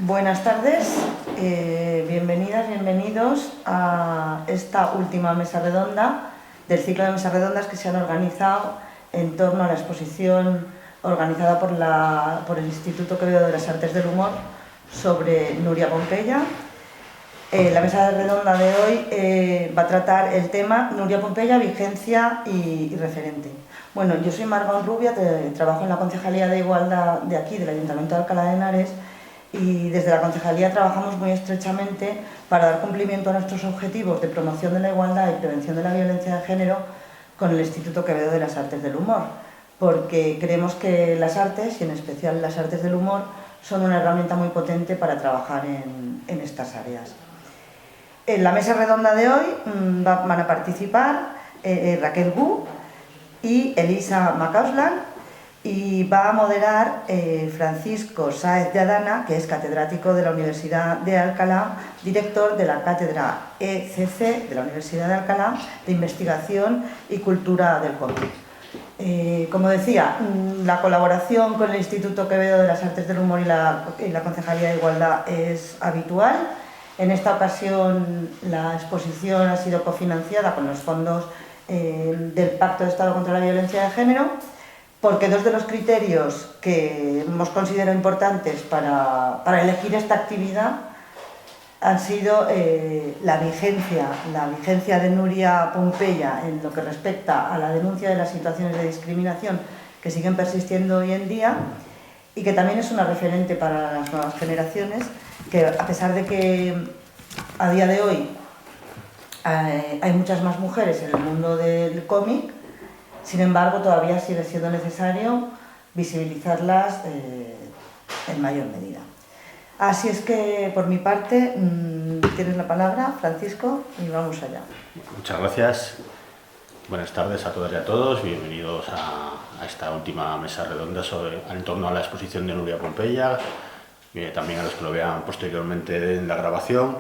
Buenas tardes, bienvenidas, bienvenidos a esta última mesa redonda del ciclo de mesas redondas que se han organizado en torno a la exposición organizada por el Instituto Quevedo de las Artes del Humor sobre Nuria Pompeya. La mesa redonda de hoy va a tratar el tema Nuria Pompeya, vigencia y referente. Bueno, yo soy Marga Rubia, trabajo en la Concejalía de Igualdad de aquí, del Ayuntamiento de Alcalá de Henares, y desde la Concejalía trabajamos muy estrechamente para dar cumplimiento a nuestros objetivos de promoción de la igualdad y prevención de la violencia de género con el Instituto Quevedo de las Artes del Humor, porque creemos que las artes, y en especial las artes del humor, son una herramienta muy potente para trabajar en estas áreas. En la mesa redonda de hoy van a participar Raquel Gu y Elisa Macauslan, y va a moderar Francisco Sáez de Adana, que es catedrático de la Universidad de Alcalá, director de la Cátedra ECC de la Universidad de Alcalá de Investigación y Cultura del Cómic. Como decía, la colaboración con el Instituto Quevedo de las Artes del Humor y la Concejalía de Igualdad es habitual. En esta ocasión la exposición ha sido cofinanciada con los fondos del Pacto de Estado contra la Violencia de Género, porque dos de los criterios que hemos considerado importantes para elegir esta actividad han sido la vigencia de Nuria Pompeya en lo que respecta a la denuncia de las situaciones de discriminación que siguen persistiendo hoy en día, y que también es una referente para las nuevas generaciones, que a pesar de que a día de hoy hay muchas más mujeres en el mundo del cómic, sin embargo todavía sigue siendo necesario visibilizarlas en mayor medida. Así es que, por mi parte, tienes la palabra, Francisco, y vamos allá. Muchas gracias. Buenas tardes a todas y a todos. Bienvenidos a esta última mesa redonda en torno a la exposición de Nuria Pompeya. También a los que lo vean posteriormente en la grabación.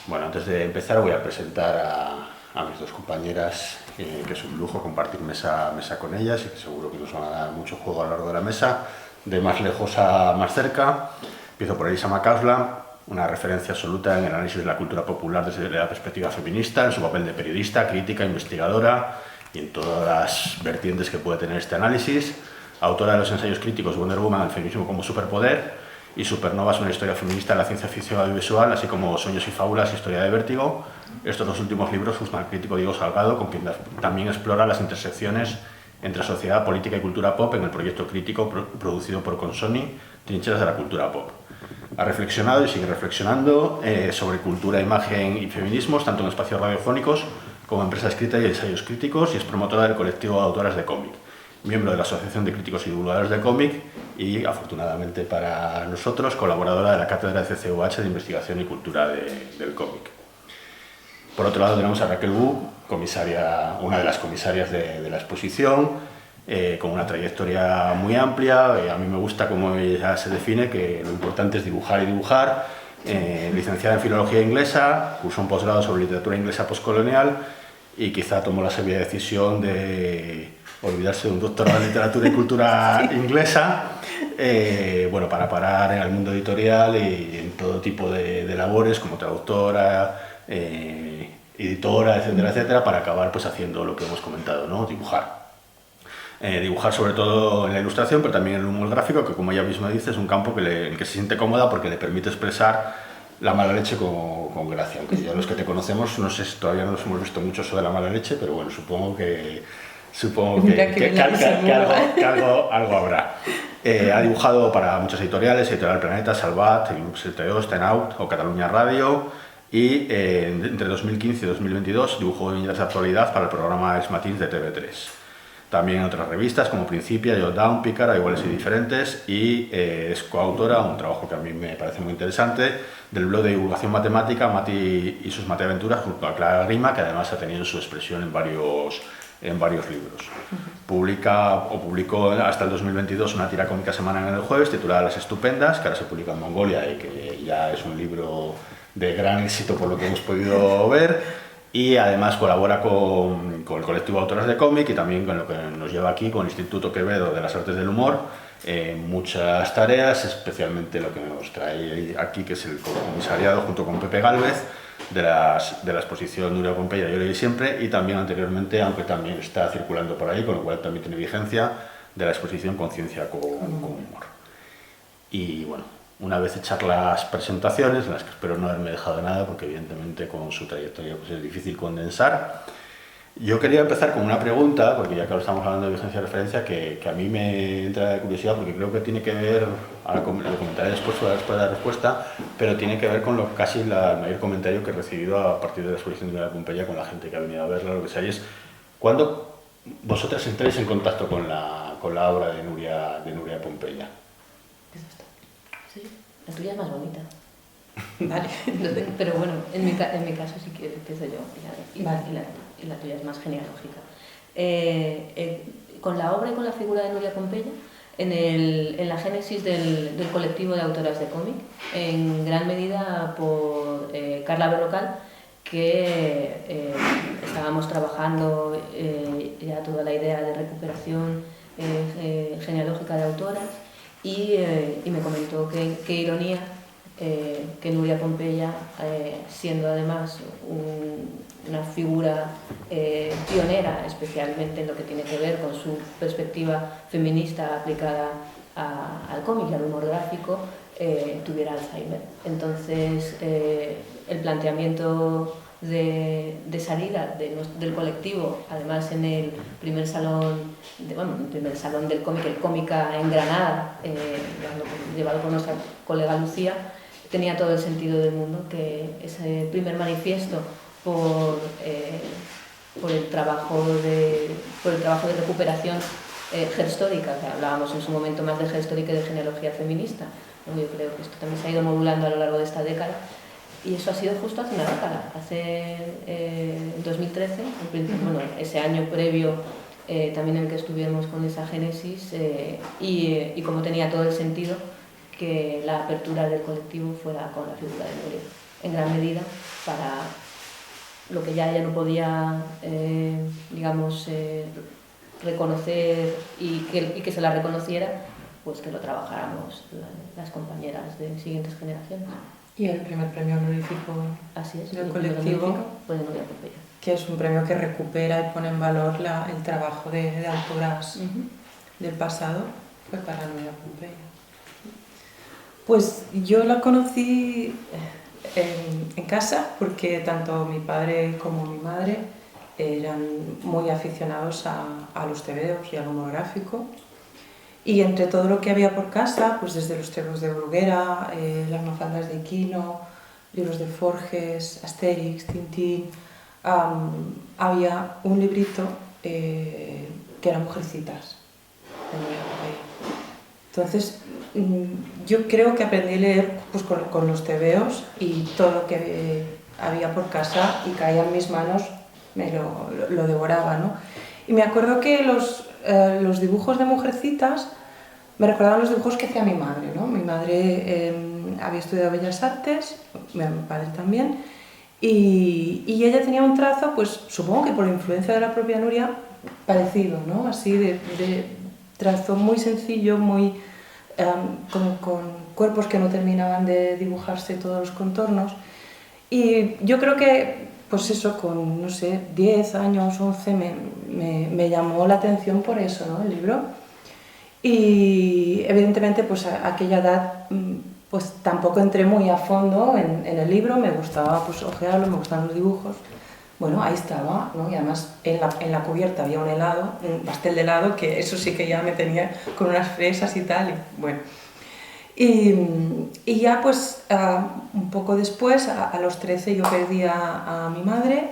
Bueno, antes de empezar voy a presentar a mis dos compañeras, que es un lujo compartir mesa con ellas y que seguro que nos van a dar mucho juego a lo largo de la mesa, de más lejos a más cerca. Empiezo por Elisa Macauslan, una referencia absoluta en el análisis de la cultura popular desde la perspectiva feminista, en su papel de periodista, crítica, investigadora y en todas las vertientes que puede tener este análisis. Autora de los ensayos críticos Wonder Woman, el feminismo como superpoder, y Supernovas, una historia feminista de la ciencia ficción audiovisual, así como Sueños y fábulas, historia de vértigo. Estos dos últimos libros juzga el crítico Diego Salgado, con quien también explora las intersecciones entre sociedad, política y cultura pop en el proyecto crítico producido por Consoni, Trincheras de la cultura pop. Ha reflexionado y sigue reflexionando sobre cultura, imagen y feminismos, tanto en espacios radiofónicos como en prensa escrita y ensayos críticos, y es promotora del colectivo de autoras de cómic, miembro de la Asociación de Críticos y Divulgadores de Cómic y, afortunadamente para nosotros, colaboradora de la Cátedra de CCUH de Investigación y Cultura del Cómic. Por otro lado tenemos a Raquel Gu, una de las comisarias de la exposición, con una trayectoria muy amplia. A mí me gusta cómo ella se define, que lo importante es dibujar y dibujar. Licenciada en Filología Inglesa, cursó un posgrado sobre literatura inglesa postcolonial y quizá tomó la sabia decisión de olvidarse de un doctorado en literatura y cultura inglesa, bueno, para parar en el mundo editorial y en todo tipo de labores como traductora, editora, etcétera, etcétera, para acabar pues haciendo lo que hemos comentado, ¿no? Dibujar. Dibujar sobre todo en la ilustración, pero también en el humor gráfico, que como ella misma dice es un campo en el que se siente cómoda porque le permite expresar la mala leche con gracia. Aunque ya los que te conocemos, no sé si todavía no nos hemos visto mucho sobre la mala leche, pero bueno, supongo que algo habrá. Ha dibujado para muchas editoriales, Editorial Planeta, Salvat, Grup 72, Ten Out o Catalunya Radio, y entre 2015 y 2022 dibujó viñetas de actualidad para el programa Els Matins de TV3. También en otras revistas como Principia, Jotdown, Pícara, Iguales y Diferentes, y es coautora, un trabajo que a mí me parece muy interesante, del blog de divulgación matemática Mati y sus mateaventuras, junto a Clara Grima, que además ha tenido su expresión en varios libros. Publicó hasta el 2022 una tira cómica semanal en El Jueves titulada Las Estupendas, que ahora se publica en Mongolia y que ya es un libro de gran éxito por lo que hemos podido ver. Y además colabora con el colectivo de autoras de cómic y también con lo que nos lleva aquí, con el Instituto Quevedo de las Artes del Humor, muchas tareas, especialmente lo que nos trae aquí, que es el comisariado junto con Pepe Gálvez, de la exposición Nuria Pompeya Yo leí siempre, y también anteriormente, aunque también está circulando por ahí, con lo cual también tiene vigencia, de la exposición Conciencia con humor. Y bueno, una vez hechas las presentaciones, en las que espero no haberme dejado nada, porque evidentemente con su trayectoria pues es difícil condensar, yo quería empezar con una pregunta, porque ya que ahora estamos hablando de vigencia de referencia, que a mí me entra de curiosidad, porque creo que tiene que ver, ahora lo comentaré después de la respuesta, pero tiene que ver con casi el mayor comentario que he recibido a partir de la exposición de Nuria Pompeya con la gente que ha venido a verla, lo que sea, y es ¿cuándo vosotras entráis en contacto con la obra de Nuria Pompeya? Sí, la tuya es más bonita. Vale. Pero bueno, en mi caso sí que empiezo yo, y la tuya es más genealógica. Con la obra y con la figura de Nuria Pompeya, en la génesis del colectivo de autoras de cómic, en gran medida por Carla Berrocal, que estábamos trabajando ya toda la idea de recuperación genealógica de autoras, y me comentó qué ironía que Nuria Pompeya, siendo además una figura pionera, especialmente en lo que tiene que ver con su perspectiva feminista aplicada al cómic y al humor gráfico, tuviera Alzheimer. Entonces, el planteamiento de salida del colectivo, además en el primer salón, del cómic, el Cómica en Granada, llevado por nuestra colega Lucía, tenía todo el sentido del mundo que ese primer manifiesto por el trabajo de recuperación gerstórica, que hablábamos en su momento más de gerstórica y de genealogía feminista. Yo creo que esto también se ha ido modulando a lo largo de esta década, y eso ha sido justo hace una década, en 2013, ese año previo también en el que estuvimos con esa génesis, y como tenía todo el sentido que la apertura del colectivo fuera con la figura de Nuria, en gran medida para lo que ya ella no podía, reconocer y que se la reconociera, pues que lo trabajáramos las compañeras de siguientes generaciones. Y el primer premio honorífico Así es, del colectivo, fue de Nuria Pompeya. que es un premio que recupera y pone en valor el trabajo de autoras del pasado, fue para Nuria Pompeya. Pues yo la conocí en casa, porque tanto mi padre como mi madre eran muy aficionados a los tebeos y al humor gráfico, y entre todo lo que había por casa, pues desde los tebeos de Bruguera, las mafaldas de Quino, libros de Forges, Asterix, Tintín, había un librito que era Mujercitas, de Nuria Pompeya. Entonces, yo creo que aprendí a leer pues, con los tebeos, y todo lo que había por casa y caía en mis manos me lo devoraba, ¿no? Y me acuerdo que los dibujos de Mujercitas me recordaban los dibujos que hacía mi madre, ¿no? Mi madre había estudiado Bellas Artes, mi padre también, y ella tenía un trazo, pues supongo que por la influencia de la propia Nuria, parecido, ¿no? Así de trazo muy sencillo, muy con cuerpos que no terminaban de dibujarse todos los contornos. Y yo creo que, pues eso, con, no sé, 10 años, 11, me llamó la atención por eso, ¿no? El libro. Y evidentemente, pues a aquella edad, pues tampoco entré muy a fondo en el libro, me gustaba pues ojearlo, me gustaban los dibujos. Bueno, ahí estaba, ¿no? Y además en la cubierta había un helado, un pastel de helado, que eso sí que ya me tenía con unas fresas y tal, y bueno. Y ya pues un poco después, a los 13, yo perdí a mi madre,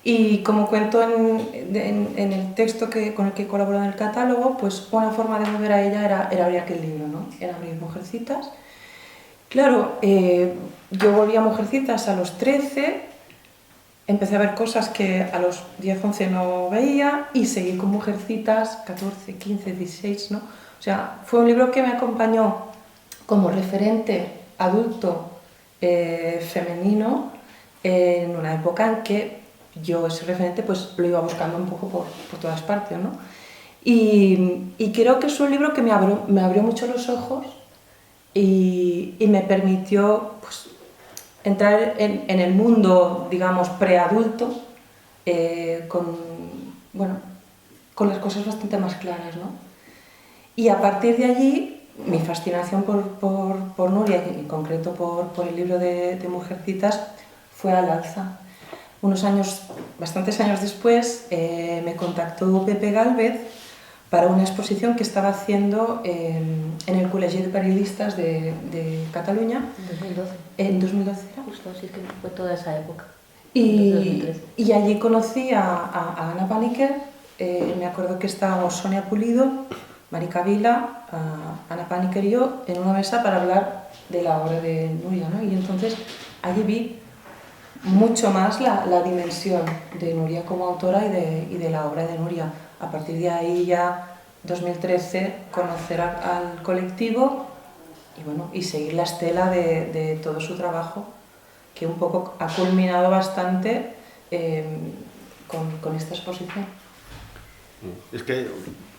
y como cuento en el texto con el que colaboro en el catálogo, pues una forma de volver a ella era abrir aquel libro, ¿no? Era abrir Mujercitas. Claro, yo volví a Mujercitas a los 13, empecé a ver cosas que a los 10, 11 no veía, y seguí con Mujercitas 14, 15, 16, ¿no? O sea, fue un libro que me acompañó como referente adulto femenino en una época en que yo ese referente pues lo iba buscando un poco por todas partes, ¿no? Y creo que es un libro que me abrió mucho los ojos y me permitió pues, entrar en el mundo, digamos, preadulto con las cosas bastante más claras, ¿no? Y a partir de allí, mi fascinación por Nuria, en concreto por el libro de Mujercitas, fue al alza. Bastantes años después, me contactó Pepe Gálvez para una exposición que estaba haciendo en el Col·legi de Periodistas de Cataluña. En 2012 era. Justo, sí, que fue toda esa época. Y allí conocí a Ana Paniker. Me acuerdo que estábamos Sonia Pulido, Marica Vila, Ana Paniker y yo en una mesa para hablar de la obra de Nuria, ¿no? Y entonces allí vi mucho más la dimensión de Nuria como autora y de la obra de Nuria. A partir de ahí ya, 2013, conocer al colectivo y seguir la estela de todo su trabajo, que un poco ha culminado bastante con esta exposición. Es que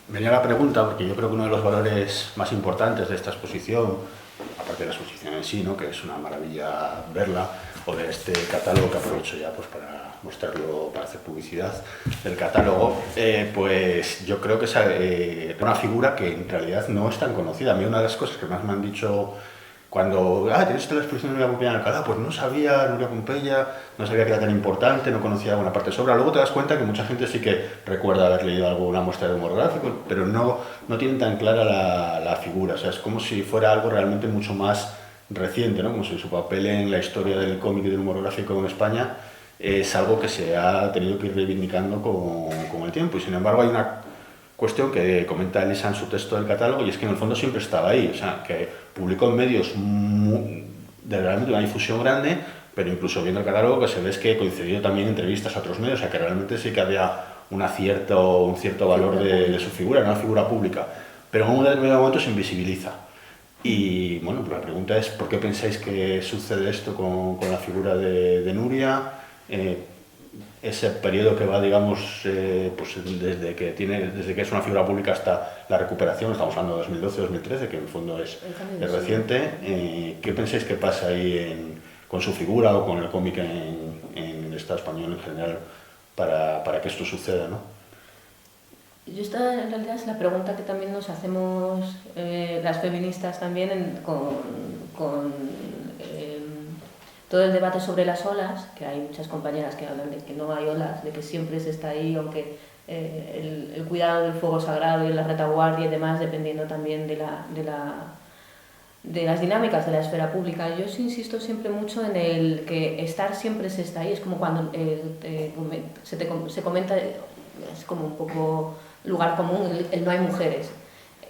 venía la pregunta, porque yo creo que uno de los valores más importantes de esta exposición, aparte de la exposición en sí, ¿no?, que es una maravilla verla, o de este catálogo que aprovecho ya pues para mostrarlo, para hacer publicidad del catálogo, pues yo creo que es una figura que en realidad no es tan conocida. A mí una de las cosas que más me han dicho cuando tienes la exposición de Nuria Pompeya en Alcalá, pues no sabía Nuria Pompeya, no sabía que era tan importante, no conocía buena parte de su obra. Luego te das cuenta que mucha gente sí que recuerda haber leído alguna muestra de humor gráfico, pero no tienen tan clara la figura. O sea, es como si fuera algo realmente mucho más reciente, ¿no? Como si su papel en la historia del cómic y del humor gráfico en España es algo que se ha tenido que ir reivindicando con el tiempo. Y sin embargo hay una cuestión que comenta Elisa en su texto del catálogo, y es que en el fondo siempre estaba ahí, o sea, que publicó en medios de realmente una difusión grande, pero incluso viendo el catálogo que se ve es que coincidió también entrevistas a otros medios, o sea, que realmente sí que había un cierto valor de su figura, era una figura pública, pero en un determinado momento se invisibiliza. Y bueno, pues la pregunta es, ¿por qué pensáis que sucede esto con la figura de Nuria? Ese periodo que va, digamos, pues desde que es una figura pública hasta la recuperación, estamos hablando de 2012-2013, que en el fondo es reciente. ¿Qué pensáis que pasa ahí con su figura o con el cómic en el Estado español en general para que esto suceda, ¿no? Esta en realidad es la pregunta que también nos hacemos las feministas también con todo el debate sobre las olas, que hay muchas compañeras que hablan de que no hay olas, de que siempre se está ahí, aunque el cuidado del fuego sagrado y la retaguardia y demás, dependiendo también de las dinámicas de la esfera pública. Yo sí insisto siempre mucho en el que estar siempre se está ahí, es como cuando se comenta, es como un poco lugar común, el no hay mujeres.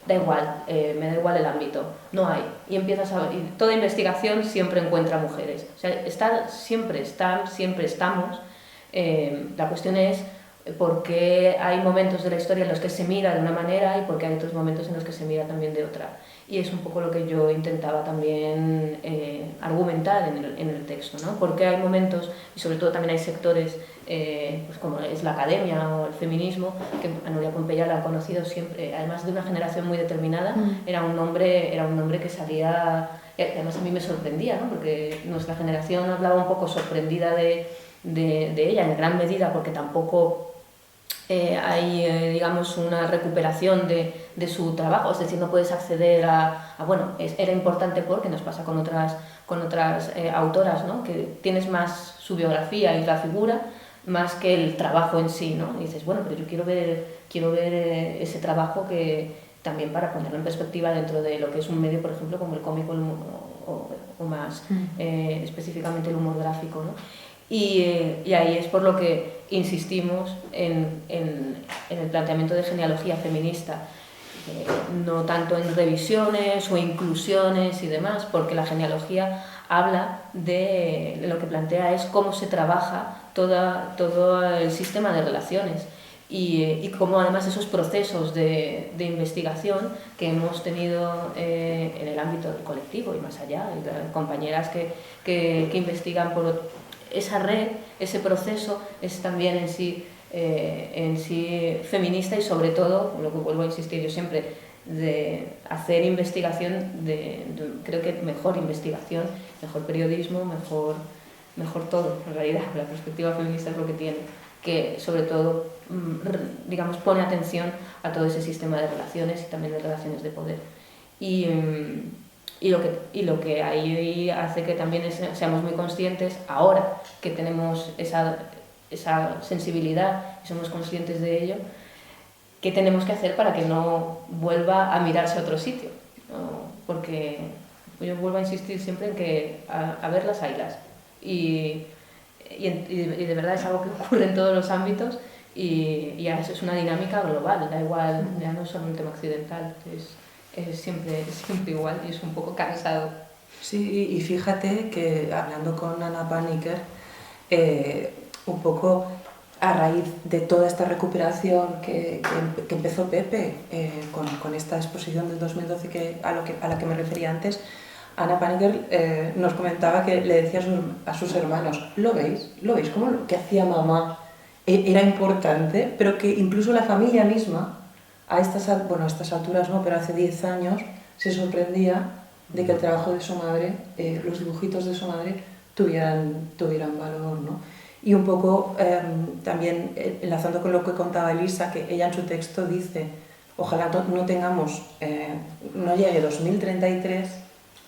Da igual, me da igual el ámbito, no hay. Y toda investigación siempre encuentra mujeres. O sea, siempre estamos. La cuestión es por qué hay momentos de la historia en los que se mira de una manera y por qué hay otros momentos en los que se mira también de otra. Y es un poco lo que yo intentaba también argumentar en el texto, ¿no? Porque hay momentos, y sobre todo también hay sectores, pues como es la academia o el feminismo, que a Nuria Pompeya la han conocido siempre, además de una generación muy determinada, era un nombre que salía, además a mí me sorprendía, ¿no? Porque nuestra generación hablaba un poco sorprendida de ella, en gran medida porque tampoco hay, digamos, una recuperación de su trabajo, es decir, no puedes acceder bueno, era importante porque nos pasa con otras autoras, ¿no? Que tienes más su biografía y la figura más que el trabajo en sí, ¿no? Y dices, bueno, pero yo quiero ver ese trabajo que también para ponerlo en perspectiva dentro de lo que es un medio, por ejemplo, como el cómic o más específicamente el humor gráfico, ¿no? Y ahí es por lo que insistimos en el planteamiento de genealogía feminista, no tanto en revisiones o inclusiones y demás, porque la genealogía habla de lo que plantea es cómo se trabaja todo el sistema de relaciones y cómo además esos procesos de investigación que hemos tenido en el ámbito del colectivo y más allá, y compañeras que investigan por esa red, ese proceso es también en sí en sí feminista y sobre todo, lo que vuelvo a insistir yo siempre, de hacer investigación, creo que mejor investigación, mejor periodismo, mejor todo, en realidad, la perspectiva feminista es lo que tiene, que sobre todo, digamos, pone atención a todo ese sistema de relaciones y también de relaciones de poder. Y lo que ahí hace que también seamos muy conscientes, ahora que tenemos esa sensibilidad y somos conscientes de ello, qué tenemos que hacer para que no vuelva a mirarse a otro sitio, ¿no? Porque yo vuelvo a insistir siempre en que a ver las haylas y de verdad es algo que ocurre en todos los ámbitos y es una dinámica global, da igual, ya no es solo un tema occidental, es siempre igual y es un poco cansado. Sí, y fíjate que hablando con Ana Paniker, un poco a raíz de toda esta recuperación que empezó Pepe con esta exposición del 2012 a la que me refería antes, Ana Paniker nos comentaba que le decía a sus hermanos, ¿lo veis? ¿Cómo lo que hacía mamá era importante? Pero que incluso la familia misma, a estas alturas no, pero hace 10 años, se sorprendía de que el trabajo de su madre, los dibujitos de su madre, tuvieran valor, ¿no? Y un poco también enlazando con lo que contaba Elisa, que ella en su texto dice, ojalá no llegue 2033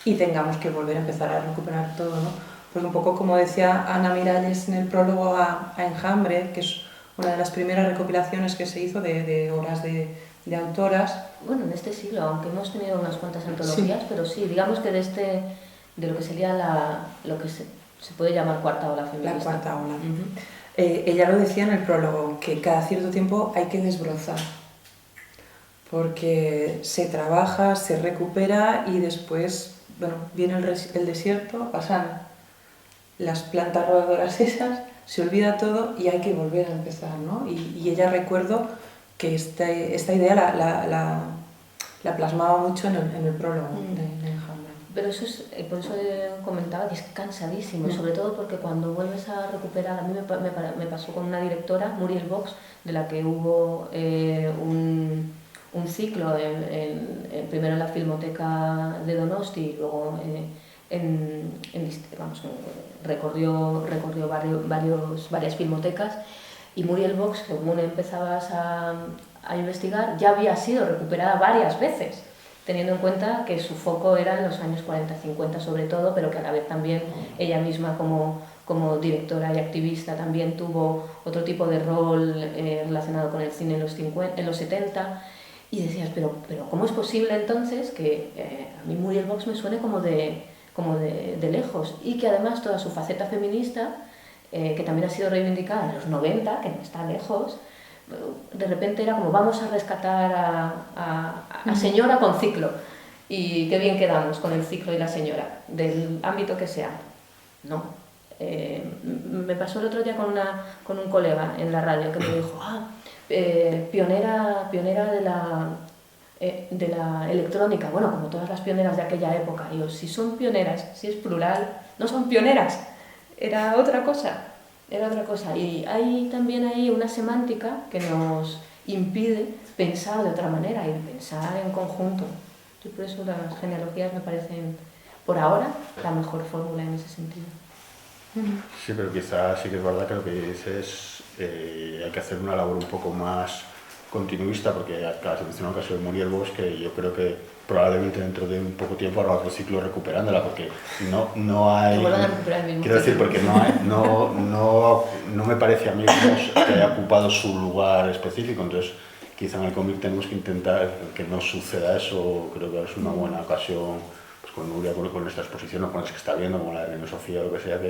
y tengamos que volver a empezar a recuperar todo, ¿no? Pues un poco como decía Ana Miralles en el prólogo a Enjambre, que es una de las primeras recopilaciones que se hizo de obras de autoras. Bueno, en este siglo, aunque hemos tenido unas cuantas antologías, sí. Pero sí, digamos que de lo que sería lo que se puede llamar cuarta ola feminista. La cuarta ola. Ella lo decía en el prólogo, que cada cierto tiempo hay que desbrozar, porque se trabaja, se recupera y después, bueno, viene el desierto, pasan las plantas rodadoras esas, se olvida todo y hay que volver a empezar, ¿no? Y ella, recuerdo que esta idea la plasmaba mucho en el prólogo de Enjambre. Pero eso por eso comentaba que es cansadísimo, sobre todo porque cuando vuelves a recuperar, a mí me pasó con una directora, Muriel Box, de la que hubo un ciclo primero en la Filmoteca de Donosti y luego recorrió varias filmotecas, y Muriel Box, según empezabas a investigar, ya había sido recuperada varias veces, teniendo en cuenta que su foco era en los años 40-50 sobre todo, pero que a la vez también ella misma como directora y activista también tuvo otro tipo de rol relacionado con el cine en los 70, y decías, pero ¿cómo es posible entonces que a mí Muriel Box me suene como de lejos, y que además toda su faceta feminista, que también ha sido reivindicada en los 90, que no está lejos, de repente era como vamos a rescatar a señora con ciclo, y qué bien quedamos con el ciclo y la señora, del ámbito que sea. No. Me pasó el otro día con un colega en la radio que me dijo, pionera de la electrónica, bueno, como todas las pioneras de aquella época. Y yo, si son pioneras, si es plural, no son pioneras, era otra cosa. Y hay también ahí una semántica que nos impide pensar de otra manera y pensar en conjunto. Y por eso las genealogías me parecen, por ahora, la mejor fórmula en ese sentido. Sí, pero quizás sí que es verdad que lo que dices, hay que hacer una labor un poco más continuista, porque acá se menciona el caso de Muriel Box, que yo creo que probablemente dentro de un poco tiempo habrá otro ciclo recuperándola, porque no hay... Quiero decir, porque no me parece a mí que haya ocupado su lugar específico, entonces quizá en el cómic tenemos que intentar que no suceda eso. Creo que es una buena ocasión, pues, con Nuria, con esta exposición, o con las que está viendo, como la de Reina Sofía o lo que sea,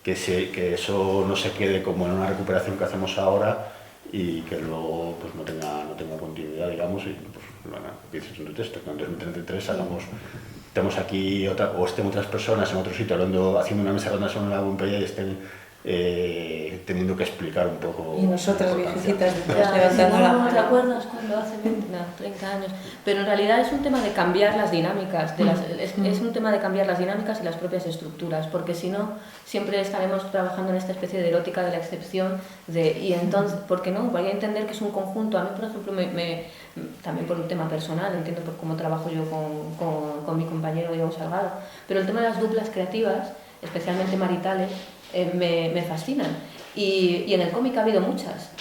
que eso no se quede como en una recuperación que hacemos ahora y que luego pues no tenga continuidad, digamos, y pues bueno, dices en tu texto, que en 2033 estemos aquí o estén otras personas en otro sitio haciendo una mesa redonda sobre la Pompeya y estén teniendo que explicar un poco. Y nosotras, la importancia. viejecitas, Ya, levantando la ¿no mano. te acuerdas cuando hace 20, no, 30 años? Pero en realidad es un tema de cambiar las dinámicas, es un tema de cambiar las dinámicas y las propias estructuras, porque si no, siempre estaremos trabajando en esta especie de erótica de la excepción, y entonces, ¿por qué no? Voy a entender que es un conjunto. A mí, por ejemplo, también por un tema personal, entiendo por cómo trabajo yo con mi compañero Diego Salgado, pero el tema de las duplas creativas, especialmente maritales, me fascinan. Y en el cómic ha habido muchas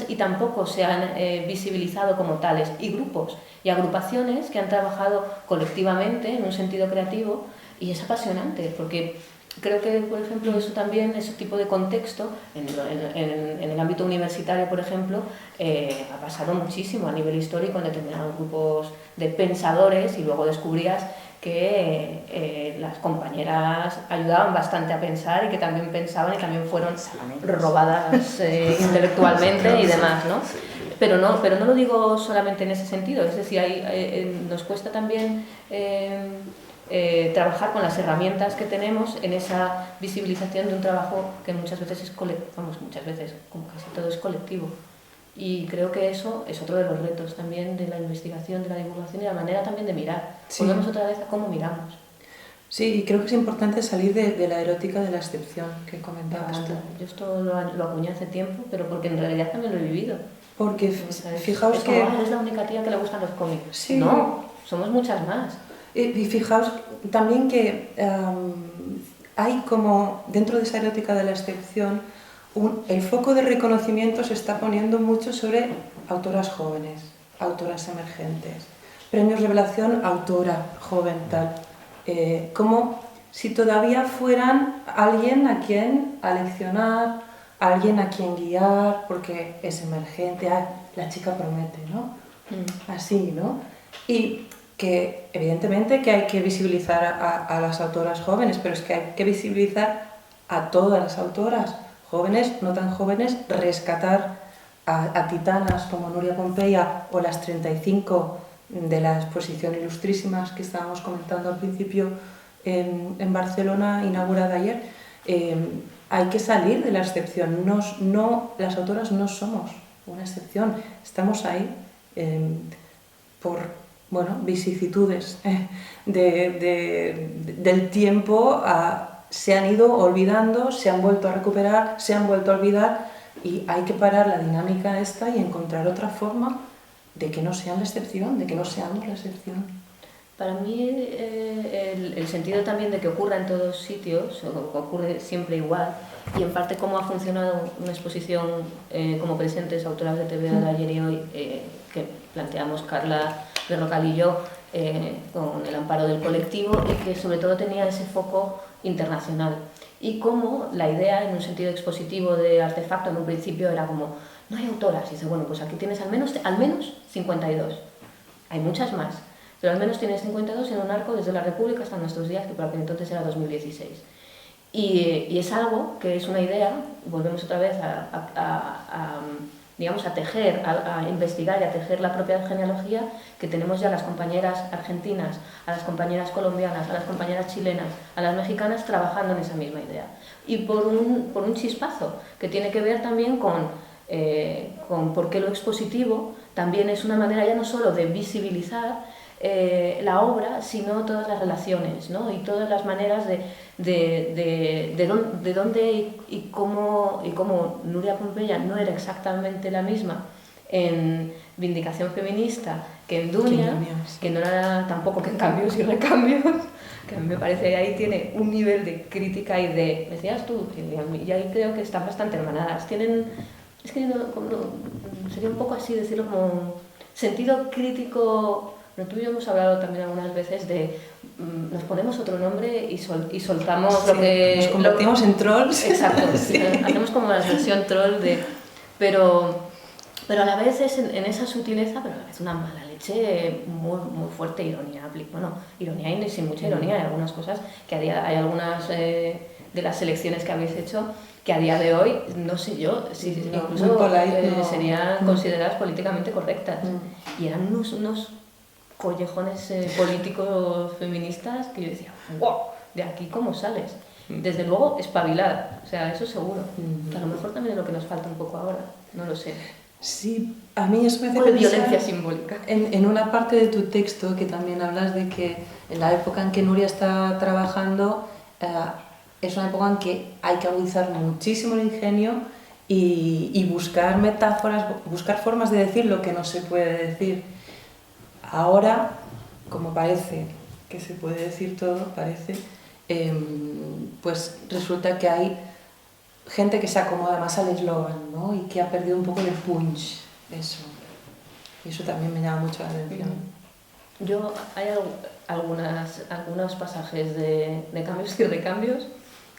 y tampoco se han visibilizado como tales, y grupos y agrupaciones que han trabajado colectivamente en un sentido creativo, y es apasionante porque creo que, por ejemplo, eso también, ese tipo de contexto en el ámbito universitario, por ejemplo, ha pasado muchísimo a nivel histórico en determinados grupos de pensadores, y luego descubrías que las compañeras ayudaban bastante a pensar y que también pensaban y también fueron robadas intelectualmente y demás, ¿no? Pero no lo digo solamente en ese sentido, es decir, nos cuesta también trabajar con las herramientas que tenemos en esa visibilización de un trabajo que muchas veces muchas veces, como casi todo, es colectivo. Y creo que eso es otro de los retos también de la investigación, de la divulgación y la manera también de mirar. Sí. Volvemos otra vez a cómo miramos. Sí, y creo que es importante salir de la erótica de la excepción que comentabas tú. Yo esto lo acuñé hace tiempo, pero porque en realidad también lo he vivido. Porque fijaos es que... como, eres la única tía que le gustan los cómics. Sí. No, somos muchas más. Y fijaos también que hay como, dentro de esa erótica de la excepción, el foco de reconocimiento se está poniendo mucho sobre autoras jóvenes, autoras emergentes, premios revelación, autora joven, tal. Como si todavía fueran alguien a quien aleccionar, alguien a quien guiar, porque es emergente, la chica promete, ¿no? Así, ¿no? Y que evidentemente que hay que visibilizar a las autoras jóvenes, pero es que hay que visibilizar a todas las autoras, jóvenes, no tan jóvenes, rescatar a titanas como Nuria Pompeya o las 35 de la exposición Ilustrísimas que estábamos comentando al principio en Barcelona, inaugurada ayer. Hay que salir de la excepción. Las autoras no somos una excepción, estamos ahí por vicisitudes del tiempo. Se han ido olvidando, se han vuelto a recuperar, se han vuelto a olvidar, y hay que parar la dinámica esta y encontrar otra forma de que no sean la excepción, de que no seamos la excepción. Para mí el sentido también de que ocurra en todos sitios, o que ocurre siempre igual, y en parte cómo ha funcionado una exposición como presentes autoras de TV de ayer y hoy, que planteamos Carla Berrocal y yo, con el amparo del colectivo, y que sobre todo tenía ese foco internacional. Y cómo la idea, en un sentido expositivo de artefacto, en un principio era como, no hay autoras, y dice, bueno, pues aquí tienes al menos 52, hay muchas más, pero al menos tienes 52 en un arco desde la República hasta nuestros días, que para aquel entonces era 2016. Y es algo que es una idea, volvemos otra vez digamos, a tejer, a investigar y a tejer la propia genealogía que tenemos ya las compañeras argentinas, a las compañeras colombianas, a las compañeras chilenas, a las mexicanas, trabajando en esa misma idea. Y por un chispazo que tiene que ver también con por qué lo expositivo también es una manera ya no solo de visibilizar la obra, sino todas las relaciones, ¿no? Y todas las maneras de dónde y cómo Nuria Pompeya no era exactamente la misma en Vindicación Feminista que en Dunia, que no era tampoco que en Cambios y Recambios, que a mí me parece que ahí tiene un nivel de crítica y de, decías tú, y ahí creo que están bastante hermanadas, tienen, es que sería un poco así decirlo como sentido crítico. Pero tú y yo hemos hablado también algunas veces de nos ponemos otro nombre y soltamos lo que... Nos convertimos en trolls. Exacto, sí. Hacemos como la versión troll pero a la vez es en esa sutileza, pero a la vez una mala leche muy, muy fuerte, ironía y sin mucha ironía. Hay algunas cosas que hay algunas de las selecciones que habéis hecho que a día de hoy, no sé yo, si incluso serían consideradas políticamente correctas. Y eran unos collejones políticos feministas que yo decía, wow, de aquí cómo sales. desde luego espabilada, o sea, eso seguro, que a lo mejor también es lo que nos falta un poco ahora, no lo sé. Sí, a mí eso me hace Con pensar violencia simbólica. en una parte de tu texto que también hablas de que en la época en que Nuria está trabajando es una época en que hay que agudizar muchísimo el ingenio y buscar metáforas, buscar formas de decir lo que no se puede decir. Ahora, como parece que se puede decir todo, pues resulta que hay gente que se acomoda más al eslogan, ¿no? Y que ha perdido un poco de punch, eso. Y eso también me llama mucho la atención. Hay algunos pasajes de cambios y recambios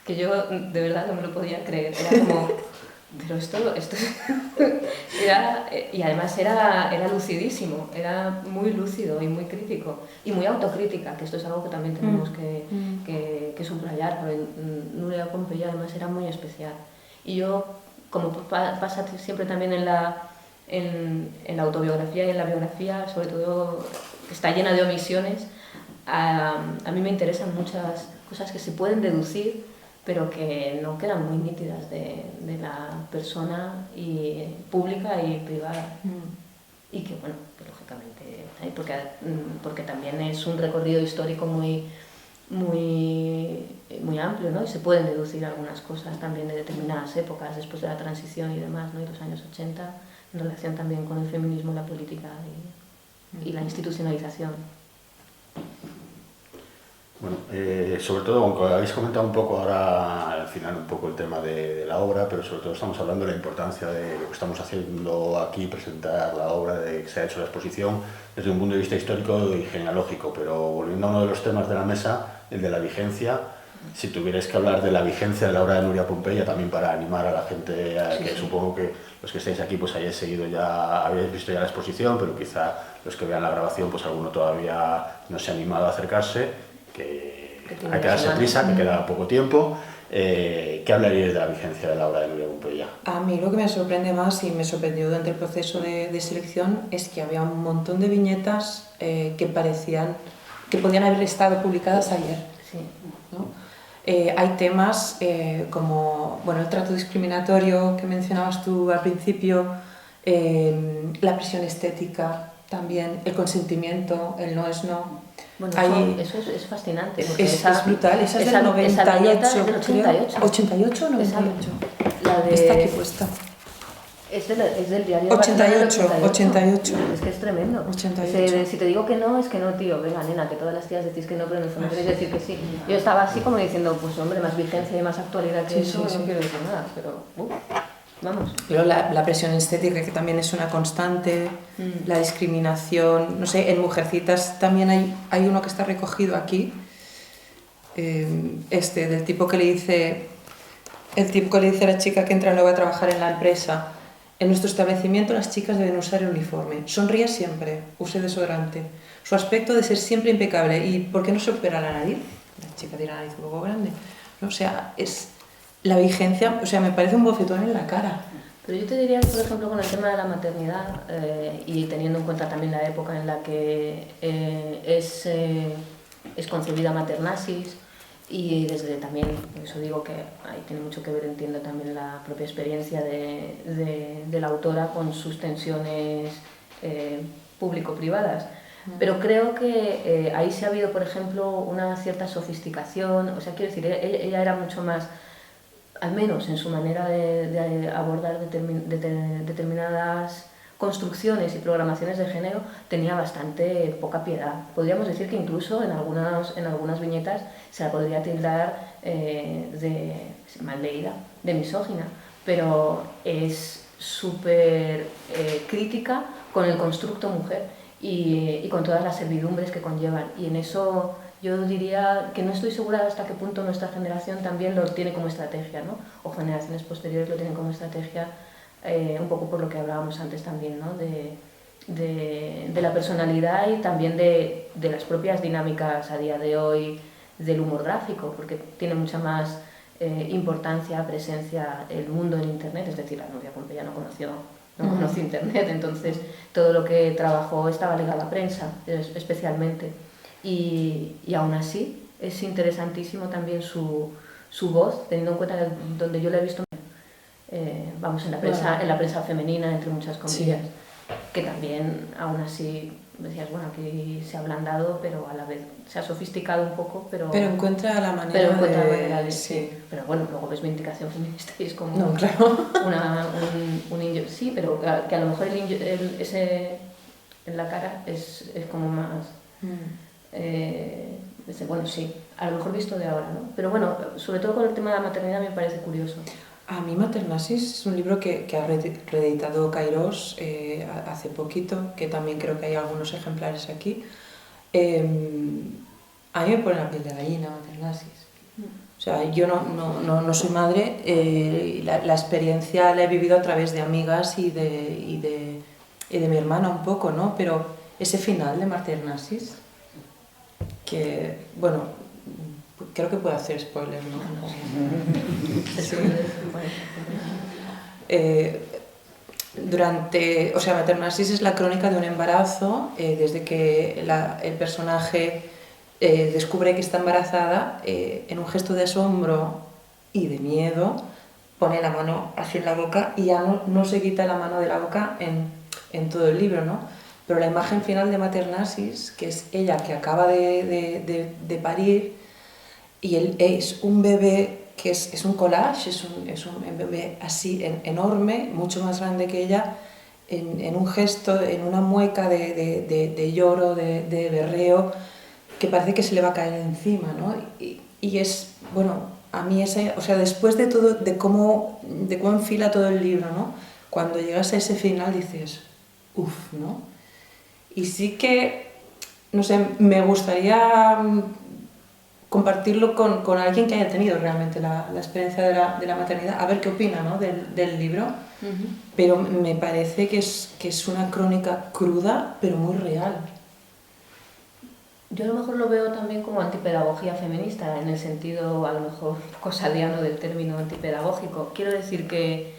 que yo de verdad no me lo podía creer. Era como, pero esto era, y además era lucidísimo, era muy lúcido y muy crítico y muy autocrítica, que esto es algo que también tenemos que subrayar, porque Nuria Pompeya además era muy especial. Y yo, como pasa siempre también en la autobiografía y en la biografía, sobre todo que está llena de omisiones, a mí me interesan muchas cosas que se pueden deducir, pero que no quedan muy nítidas de la persona pública y privada. Y que, bueno, pues, lógicamente, porque también es un recorrido histórico muy amplio, ¿no? Y se pueden deducir algunas cosas también de determinadas épocas, después de la transición y demás, ¿no? Y los años 80, en relación también con el feminismo, la política y la institucionalización. Bueno, sobre todo, aunque habéis comentado un poco ahora al final un poco el tema de la obra, pero sobre todo estamos hablando de la importancia de lo que estamos haciendo aquí, presentar la obra, de que se ha hecho la exposición desde un punto de vista histórico y genealógico, pero volviendo a uno de los temas de la mesa, el de la vigencia, si tuvierais que hablar de la vigencia de la obra de Nuria Pompeya, también para animar a la gente, que supongo que los que estáis aquí pues hayáis visto ya la exposición, pero quizá los que vean la grabación pues alguno todavía no se ha animado a acercarse, que hay que darse prisa, que queda poco tiempo. ¿Qué hablaríais de la vigencia de la obra de Nuria Pompeya? A mí lo que me sorprende más, y me sorprendió durante el proceso de selección, es que había un montón de viñetas que parecían que podían haber estado publicadas ayer. Sí. ¿No? Hay temas como el trato discriminatorio que mencionabas tú al principio, la presión estética también, el consentimiento, el no es no. Bueno, eso es fascinante. Es brutal, esa es del 98, es del 88. 88 o 98. Está aquí puesta. Es del diario 88. Es que es tremendo. 88. Si te digo que no, es que no, tío. Venga, nena, que todas las tías decís que no, pero en el fondo queréis decir que sí. Yo estaba así como diciendo, pues hombre, más vigencia y más actualidad que eso, no quiero decir nada, pero vamos. Pero la presión estética, que también es una constante, la discriminación, no sé, en Mujercitas también hay uno que está recogido aquí, del tipo que le dice, a la chica que entra luego a trabajar en la empresa: en nuestro establecimiento las chicas deben usar el uniforme, sonríe siempre, use desodorante, su aspecto debe ser siempre impecable. ¿Y por qué no se opera la nariz? La chica tiene la nariz un poco grande. O sea, es la vigencia, o sea, me parece un bofetón en la cara. Pero yo te diría que, por ejemplo, con el tema de la maternidad, y teniendo en cuenta también la época en la que es concebida Maternasis, y desde también, eso digo que ahí tiene mucho que ver, entiendo, también la propia experiencia de la autora con sus tensiones público-privadas. Pero creo que ahí sí ha habido, por ejemplo, una cierta sofisticación, o sea, quiero decir, ella era mucho más, al menos en su manera de abordar determinadas construcciones y programaciones de género, tenía bastante poca piedad. Podríamos decir que incluso en algunas viñetas se la podría tildar mal leída, de misógina, pero es súper crítica con el constructo mujer y con todas las servidumbres que conllevan. Y en eso yo diría que no estoy segura hasta qué punto nuestra generación también lo tiene como estrategia, ¿no? O generaciones posteriores lo tienen como estrategia, un poco por lo que hablábamos antes también, ¿no? De la personalidad y también de las propias dinámicas a día de hoy del humor gráfico, porque tiene mucha más importancia, presencia el mundo en Internet. Es decir, la Nuria Pompeya no conoció Internet, entonces todo lo que trabajó estaba ligado a prensa, especialmente. Y aún así es interesantísimo también su su voz, teniendo en cuenta donde yo la he visto, vamos, en la prensa femenina, entre muchas comillas, que también, aún así, decías, bueno, aquí se ha ablandado, pero a la vez se ha sofisticado un poco, pero encuentra la manera de... sí. Pero bueno, luego ves Vindicación Feminista y es como... No, claro. Sí, pero que a lo mejor ese en la cara es como más... bueno, sí, a lo mejor visto de ahora, ¿no? Pero bueno, sobre todo con el tema de la maternidad me parece curioso. A mí Maternasis es un libro que ha reeditado Kairos hace poquito, que también creo que hay algunos ejemplares aquí. A mí me pone la piel de gallina Maternasis. O sea, yo no soy madre, la experiencia la he vivido a través de amigas y de mi hermana un poco, ¿no? Pero ese final de Maternasis, que, bueno, creo que puedo hacer spoilers, ¿no? Sí. Maternasis es la crónica de un embarazo, desde que el personaje descubre que está embarazada, en un gesto de asombro y de miedo, pone la mano así en la boca y ya no se quita la mano de la boca en todo el libro, ¿no? Pero la imagen final de Maternasis, que es ella que acaba de parir, y él es un bebé que es un collage, es un bebé así enorme, mucho más grande que ella, en un gesto, en una mueca de lloro, de berreo, que parece que se le va a caer encima, ¿no? Y es, bueno, a mí después de todo, de cómo enfila todo el libro, ¿no? Cuando llegas a ese final dices, uff, ¿no? Y sí que, no sé, me gustaría compartirlo con alguien que haya tenido realmente la experiencia de la maternidad, a ver qué opina, ¿no? del libro. Pero me parece que es una crónica cruda, pero muy real. Yo a lo mejor lo veo también como antipedagogía feminista, en el sentido a lo mejor un poco saliano del término antipedagógico. Quiero decir que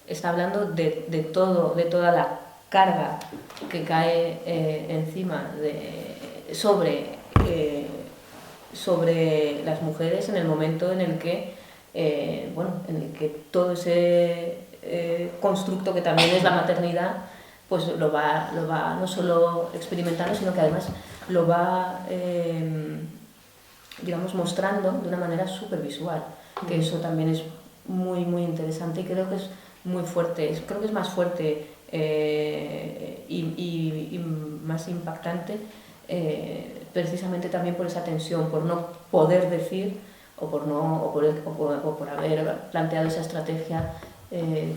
está hablando de toda la carga que cae encima sobre las mujeres en el momento en el que todo ese constructo que también es la maternidad, pues lo va no solo experimentando, sino que además lo va digamos mostrando de una manera súper visual, que eso también es muy muy interesante y creo que es muy fuerte, creo que es más fuerte y más impactante, precisamente también por esa tensión, por no poder decir o por haber planteado esa estrategia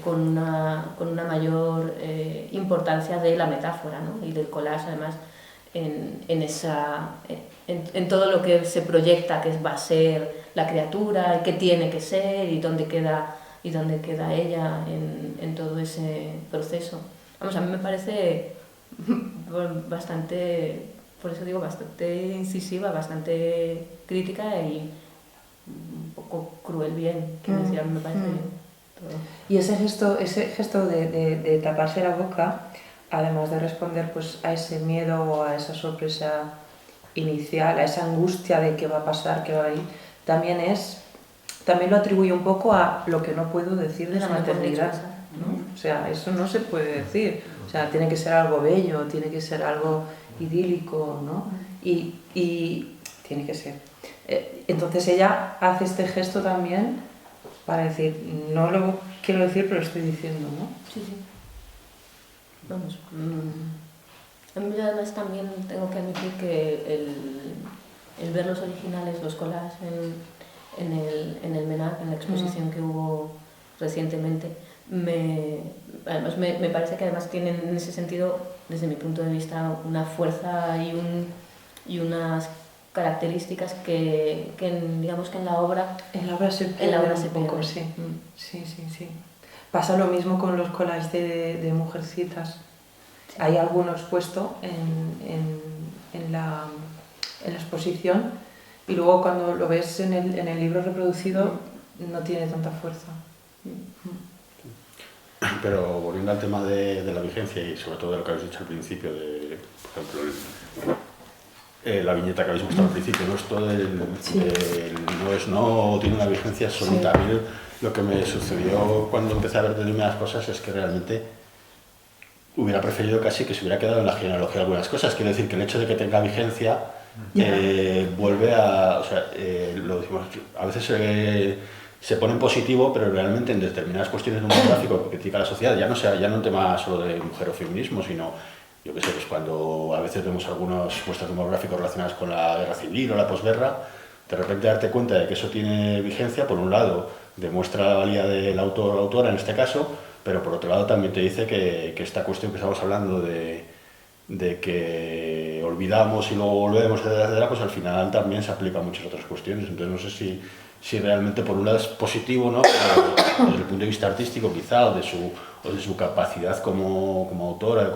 con una mayor importancia de la metáfora, ¿no? Y del collage, además, en todo lo que se proyecta que va a ser la criatura, qué tiene que ser y dónde queda ella en todo ese proceso. Vamos, a mí me parece bastante, por eso digo, bastante incisiva, bastante crítica y un poco cruel bien, quiero decir, a mí me parece todo. Y ese gesto de taparse la boca, además de responder pues, a ese miedo o a esa sorpresa inicial, a esa angustia de qué va a pasar, qué va a ir, también lo atribuye un poco a lo que no puedo decir de la maternidad, ¿no? O sea, eso no se puede decir. O sea, tiene que ser algo bello, tiene que ser algo idílico, ¿no? Y tiene que ser. Entonces ella hace este gesto también para decir, no lo quiero decir, pero lo estoy diciendo, ¿no? Sí, sí. Vamos. A mí además también tengo que admitir que el ver los originales, los collages en el MENAC, en la exposición que hubo recientemente, además me parece que además tienen en ese sentido, desde mi punto de vista, una fuerza y unas características que digamos que en la obra se pierde un poco, sí. Sí. Pasa lo mismo con los collages de mujercitas. Sí. Hay algunos puestos en la exposición y luego cuando lo ves en el libro reproducido no tiene tanta fuerza. Pero volviendo al tema de la vigencia y sobre todo de lo que habéis dicho al principio, por ejemplo, la viñeta que habéis mostrado al principio, ¿no? Esto no tiene una vigencia absoluta. A mí lo que me sucedió cuando empecé a ver determinadas cosas es que realmente hubiera preferido casi que se hubiera quedado en la genealogía algunas cosas. Quiero decir que el hecho de que tenga vigencia vuelve a... O sea, lo decimos, a veces se pone en positivo, pero realmente en determinadas cuestiones de un gráfico que critica la sociedad, ya no un tema solo de mujer o feminismo, sino, yo qué sé, pues cuando a veces vemos algunas muestras demográficas relacionadas con la guerra civil o la posguerra, de repente darte cuenta de que eso tiene vigencia, por un lado, demuestra la valía del autor o autora en este caso, pero por otro lado también te dice que esta cuestión que estamos hablando de que olvidamos y luego volvemos, etcétera, pues al final también se aplica a muchas otras cuestiones. Entonces no sé si realmente por un lado es positivo, ¿no? Pero desde el punto de vista artístico quizá, o de su capacidad como autora,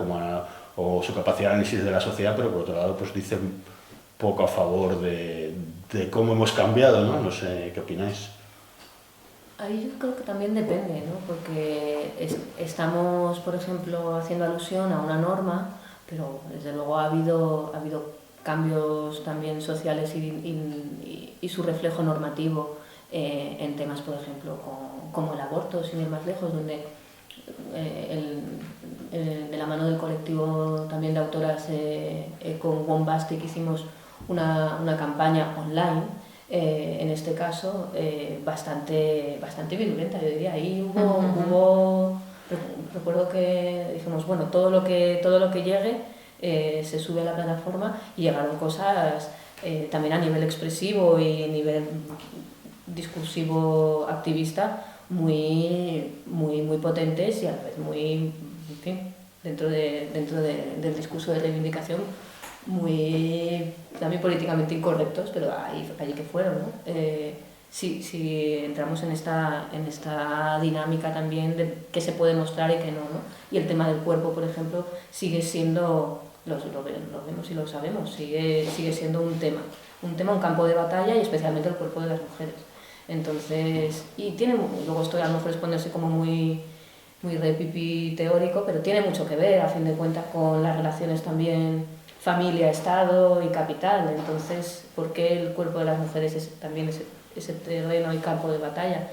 o su capacidad de análisis de la sociedad, pero por otro lado pues dice poco a favor de cómo hemos cambiado, ¿no? No sé, ¿qué opináis? Ahí yo creo que también depende, ¿no? Porque estamos, por ejemplo, haciendo alusión a una norma, pero desde luego ha habido cambios también sociales y su reflejo normativo en temas, por ejemplo, como el aborto, sin ir más lejos, donde de la mano del colectivo también de autoras con Wombastic hicimos una campaña online, en este caso bastante virulenta, yo diría. Ahí recuerdo que dijimos, bueno, todo lo que llegue se sube a la plataforma, y llegaron cosas también a nivel expresivo y nivel discursivo activista muy potentes, y a la vez muy, en fin, dentro del discurso de reivindicación, muy también políticamente incorrectos, pero allí que fueron, ¿no? Si entramos en esta dinámica también de qué se puede mostrar y qué no, ¿no? Y el tema del cuerpo, por ejemplo, sigue siendo, lo vemos y lo sabemos, sigue siendo un tema, un campo de batalla, y especialmente el cuerpo de las mujeres. Entonces, luego esto a lo mejor es ponerse como muy de pipí teórico, pero tiene mucho que ver, a fin de cuentas, con las relaciones también familia, Estado y capital. Entonces, ¿por qué el cuerpo de las mujeres es también ese terreno y campo de batalla?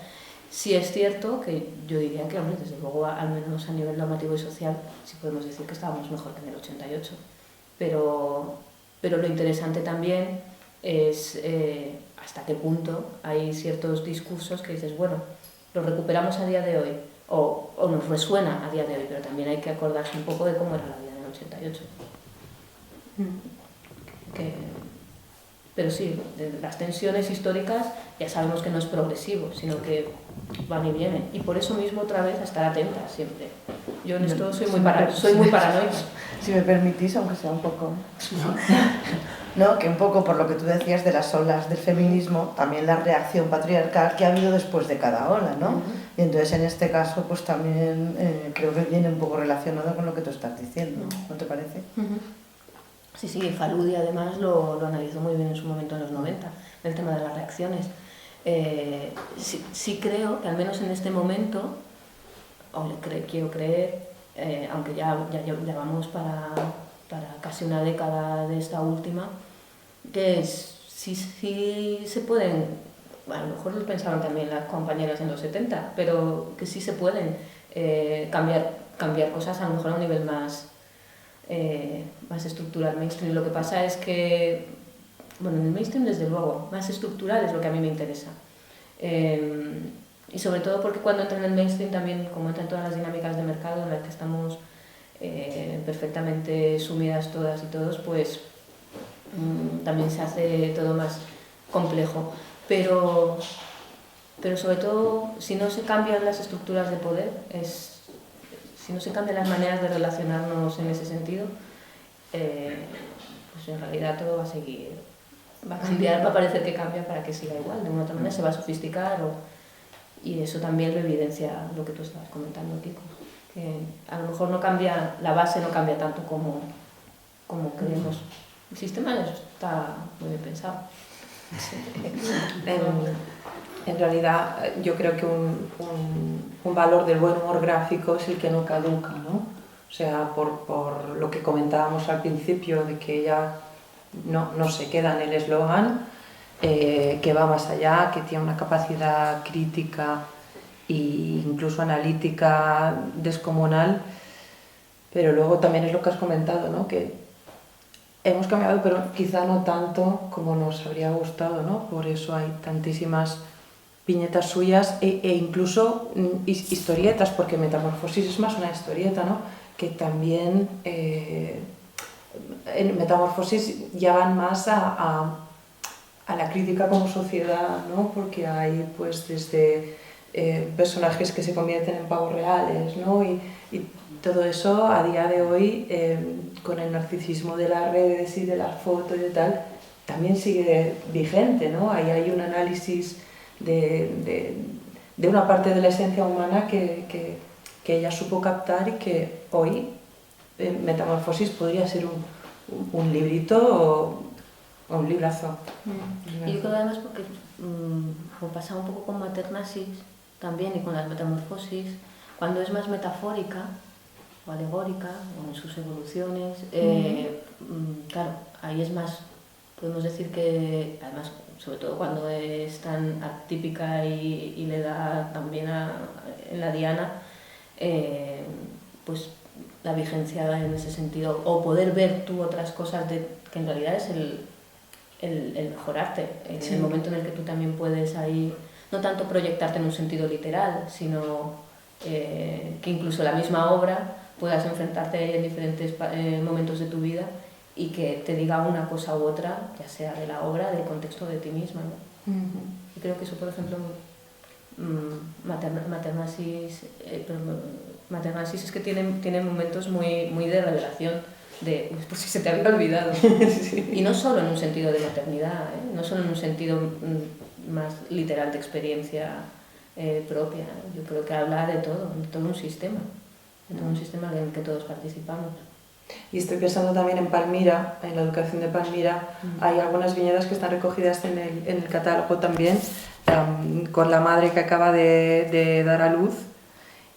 Sí es cierto que yo diría que, hombre, desde luego, al menos a nivel normativo y social, sí podemos decir que estábamos mejor que en el 88. Pero lo interesante también es hasta qué punto hay ciertos discursos que dices, bueno, los recuperamos a día de hoy, o nos resuena a día de hoy, pero también hay que acordarse un poco de cómo era la vida en el 88. Pero sí, las tensiones históricas ya sabemos que no es progresivo, sino que van y vienen, y por eso mismo otra vez a estar atentas siempre. Yo en esto soy muy paranoica. Si me permitís, aunque sea un poco... ¿No? Que un poco por lo que tú decías de las olas del feminismo, también la reacción patriarcal que ha habido después de cada ola, ¿no? Y entonces en este caso pues también creo que viene un poco relacionado con lo que tú estás diciendo, ¿no te parece? Sí, Faludi además lo analizó muy bien en su momento en los 90, el tema de las reacciones. Sí creo que al menos en este momento, quiero creer, aunque ya vamos para casi una década de esta última, que sí se pueden, bueno, a lo mejor lo pensaban también las compañeras en los 70, pero que sí se pueden cambiar cosas a lo mejor a un nivel más estructural, mainstream. Lo que pasa es que, bueno, en el mainstream desde luego, más estructural es lo que a mí me interesa. Y sobre todo porque cuando entra en el mainstream también, como entran todas las dinámicas de mercado en las que estamos perfectamente sumidas todas y todos, pues también se hace todo más complejo. Pero sobre todo, si no se cambian las estructuras de poder, si no se cambian las maneras de relacionarnos en ese sentido, pues en realidad todo va a seguir, va a cambiar, va a parecer que cambia para que siga igual, de una otra manera se va a sofisticar, y eso también lo evidencia lo que tú estabas comentando, Kiko, que a lo mejor no cambia, la base no cambia tanto como creemos. El sistema está muy bien pensado. En realidad, yo creo que un valor del buen humor gráfico es el que no caduca, ¿no? O sea, por lo que comentábamos al principio, de que ya no se queda en el eslogan, que va más allá, que tiene una capacidad crítica e incluso analítica descomunal, pero luego también es lo que has comentado, ¿no? Que hemos cambiado, pero quizá no tanto como nos habría gustado, ¿no? Por eso hay tantísimas viñetas suyas e incluso historietas, porque Metamorfosis es más una historieta, ¿no? Que también en Metamorfosis ya van más a la crítica como sociedad, ¿no? Porque hay pues desde personajes que se convierten en pavos reales, ¿no? Y todo eso a día de hoy, con el narcisismo de las redes y de las fotos y tal, también sigue vigente, ¿no? Ahí hay un análisis de una parte de la esencia humana que ella supo captar y que hoy Metamorfosis podría ser un librito o un librazo. Y yo creo que además porque como pasa un poco con Maternasis también y con las Metamorfosis, cuando es más metafórica o alegórica o en sus evoluciones, claro, ahí es más, podemos decir que además, sobre todo cuando es tan atípica y le da también en la diana, pues la vigencia en ese sentido, o poder ver tú otras cosas que en realidad es el mejorarte, en el momento en el que tú también puedes ahí, no tanto proyectarte en un sentido literal, sino que incluso la misma obra puedas enfrentarte en diferentes momentos de tu vida y que te diga una cosa u otra, ya sea de la obra, del contexto de ti misma, ¿no? Y creo que eso, por ejemplo, Maternasis es que tiene momentos muy de revelación, de pues si se te había olvidado. Sí. Y no solo en un sentido de maternidad, no solo en un sentido más literal de experiencia propia. Yo creo que habla de todo un sistema, en el que todos participamos. Y estoy pensando también en Palmira, en la educación de Palmira. Hay algunas viñetas que están recogidas en el catálogo también, con la madre que acaba de dar a luz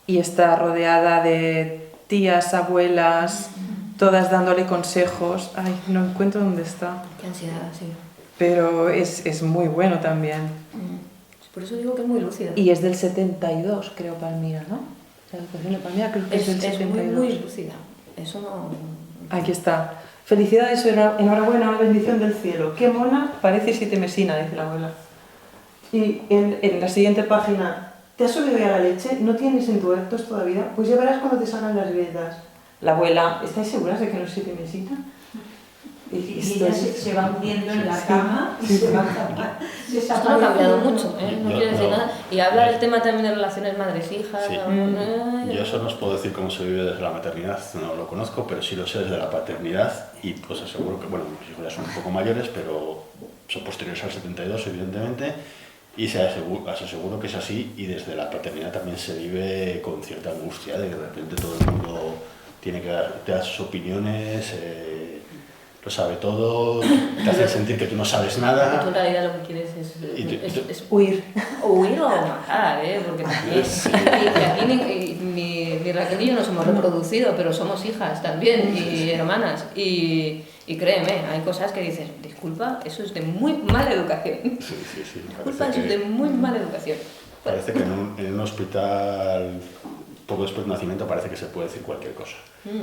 y está rodeada de tías, abuelas, todas dándole consejos. Ay, no encuentro dónde está. Qué ansiedad, sí. Pero es muy bueno también. Por eso digo que es muy lúcida. Y es del 72, creo, Palmira, ¿no? La educación de Palmira creo que es del 72. Es muy lúcida. Eso no... Aquí está. Felicidades, enhorabuena, bendición del cielo. Qué mona, parece Siete Mesina, dice la abuela. Y en la siguiente página, ¿te has olido ya la leche? ¿No tienes entuertos todavía? Pues ya verás cuando te salgan las grietas. La abuela, ¿estáis seguras de que no es Siete Mesina? Y ella se va hundiendo en la cama y se va Esto no ha cambiado mucho, no quiero decir nada. Y habla del tema también de relaciones madres-hijas. Sí. Yo eso no os puedo decir cómo se vive desde la maternidad, no lo conozco, pero sí lo sé desde la paternidad y pues aseguro que, bueno, mis hijos ya son un poco mayores, pero son posteriores al 72, evidentemente, y se aseguro que es así, y desde la paternidad también se vive con cierta angustia de que de repente todo el mundo tiene que dar sus opiniones, lo sabe todo, te hace sentir que tú no sabes nada. Tú en realidad lo que quieres es huir. Huir o matar, porque también sí, aquí ni Raquel ni yo nos hemos reproducido, pero somos hijas también y hermanas. Y créeme, hay cosas que dices, disculpa, eso es de muy mala educación. Sí. Disculpa, eso es de muy mala educación. Parece que en un hospital, poco después del nacimiento, parece que se puede decir cualquier cosa.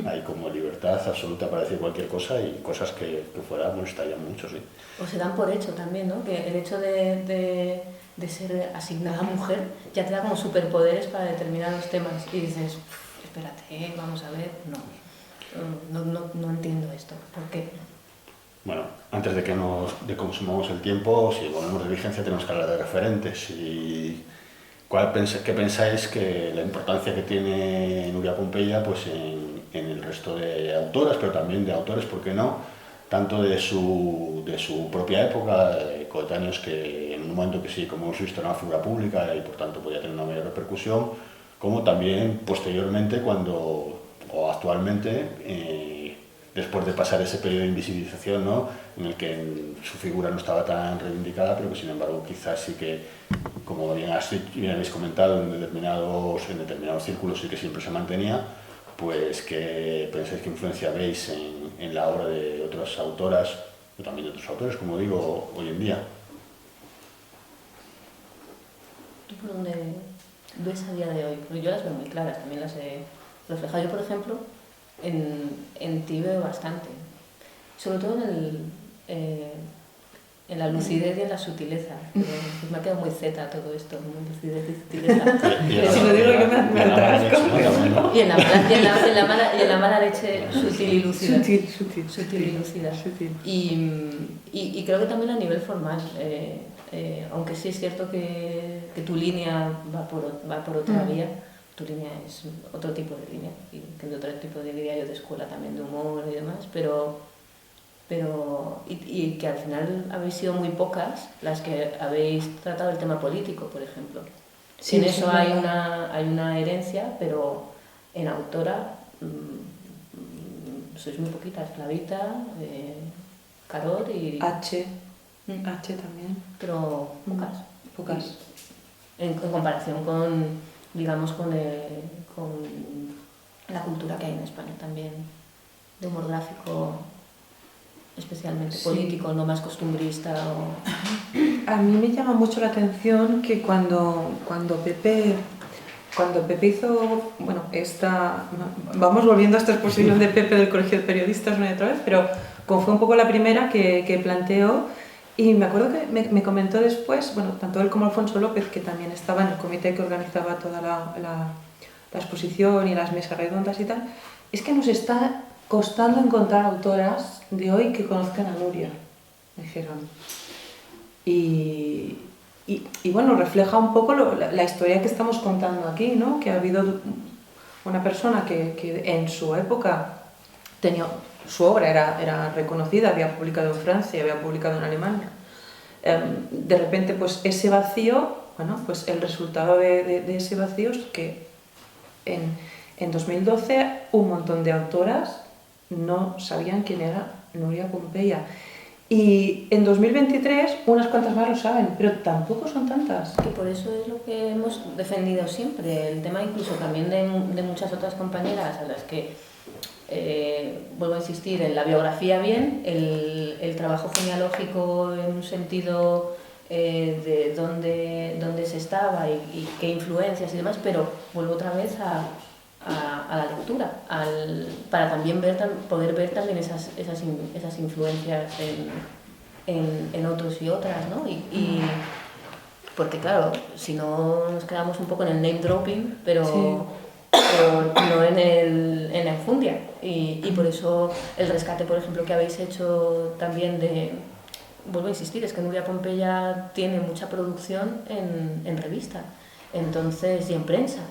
Hay como libertad absoluta para decir cualquier cosa y cosas que fuera molestarían mucho, sí. O se dan por hecho también, ¿no? Que el hecho de ser asignada mujer ya te da como superpoderes para determinados temas y dices, espérate, vamos a ver, no entiendo esto, ¿por qué? Bueno, antes de que consumamos el tiempo, si volvemos de vigencia tenemos que hablar de referentes y ¿qué pensáis que la importancia que tiene Nuria Pompeia pues en el resto de autoras, pero también de autores, ¿por qué no? Tanto de su propia época, coetáneos que en un momento que sí, como hemos visto, era una figura pública y por tanto podía tener una mayor repercusión, como también posteriormente o actualmente, después de pasar ese periodo de invisibilización, ¿no? En el que su figura no estaba tan reivindicada, pero que sin embargo quizás sí que, como bien habéis comentado, en determinados círculos sí que siempre se mantenía, pues ¿qué pensáis que influencia veis en la obra de otras autoras, pero también de otros autores, como digo, hoy en día. ¿Tú por dónde ves a día de hoy? Porque yo las veo muy claras, también las he reflejado. Yo, por ejemplo, en ti veo bastante, sobre todo en la lucidez y en la sutileza. Pero me ha quedado muy zeta todo esto, muy lucidez y sutileza. Si lo digo yo me atrasco. Y en la mala leche sutil y lúcida. Sutil Y lúcida. Y creo que también a nivel formal, aunque sí es cierto que tu línea va por otra vía, tu línea es otro tipo de línea, y que de otro tipo de diría yo de escuela también, de humor y demás, pero que al final habéis sido muy pocas las que habéis tratado el tema político, por ejemplo. Sí, en eso hay una herencia, pero en autora sois muy poquitas, Flavita, Carol y... H también. Pero pocas. En comparación con, digamos, con la cultura que hay en España también, de humor gráfico, especialmente político, no más costumbrista. A mí me llama mucho la atención que cuando Pepe hizo, bueno, vamos volviendo a esta exposición de Pepe del Colegio de Periodistas una y otra vez, pero como fue un poco la primera que planteó, y me acuerdo que me comentó después, bueno, tanto él como Alfonso López, que también estaba en el comité que organizaba toda la exposición y las mesas redondas y tal, es que nos está costando encontrar autoras de hoy que conozcan a Nuria, me dijeron. Y bueno, refleja un poco la historia que estamos contando aquí, ¿no? Que ha habido una persona que en su época tenía... Su obra era reconocida, había publicado en Francia, había publicado en Alemania. De repente, pues ese vacío, bueno, pues el resultado de ese vacío es que en 2012 un montón de autoras no sabían quién era Nuria Pompeia. Y en 2023 unas cuantas más lo saben, pero tampoco son tantas. Que por eso es lo que hemos defendido siempre, el tema incluso también de muchas otras compañeras a las que vuelvo a insistir en la biografía bien, el trabajo genealógico en un sentido de dónde se estaba y qué influencias y demás, pero vuelvo otra vez a la lectura, para también poder ver también esas influencias en otros y otras, ¿no? Porque claro, si no nos quedamos un poco en el name dropping, pero no en la enjundia. Y por eso el rescate, por ejemplo, que habéis hecho también vuelvo a insistir, es que Nuria Pompeia tiene mucha producción en revista, entonces, y en prensa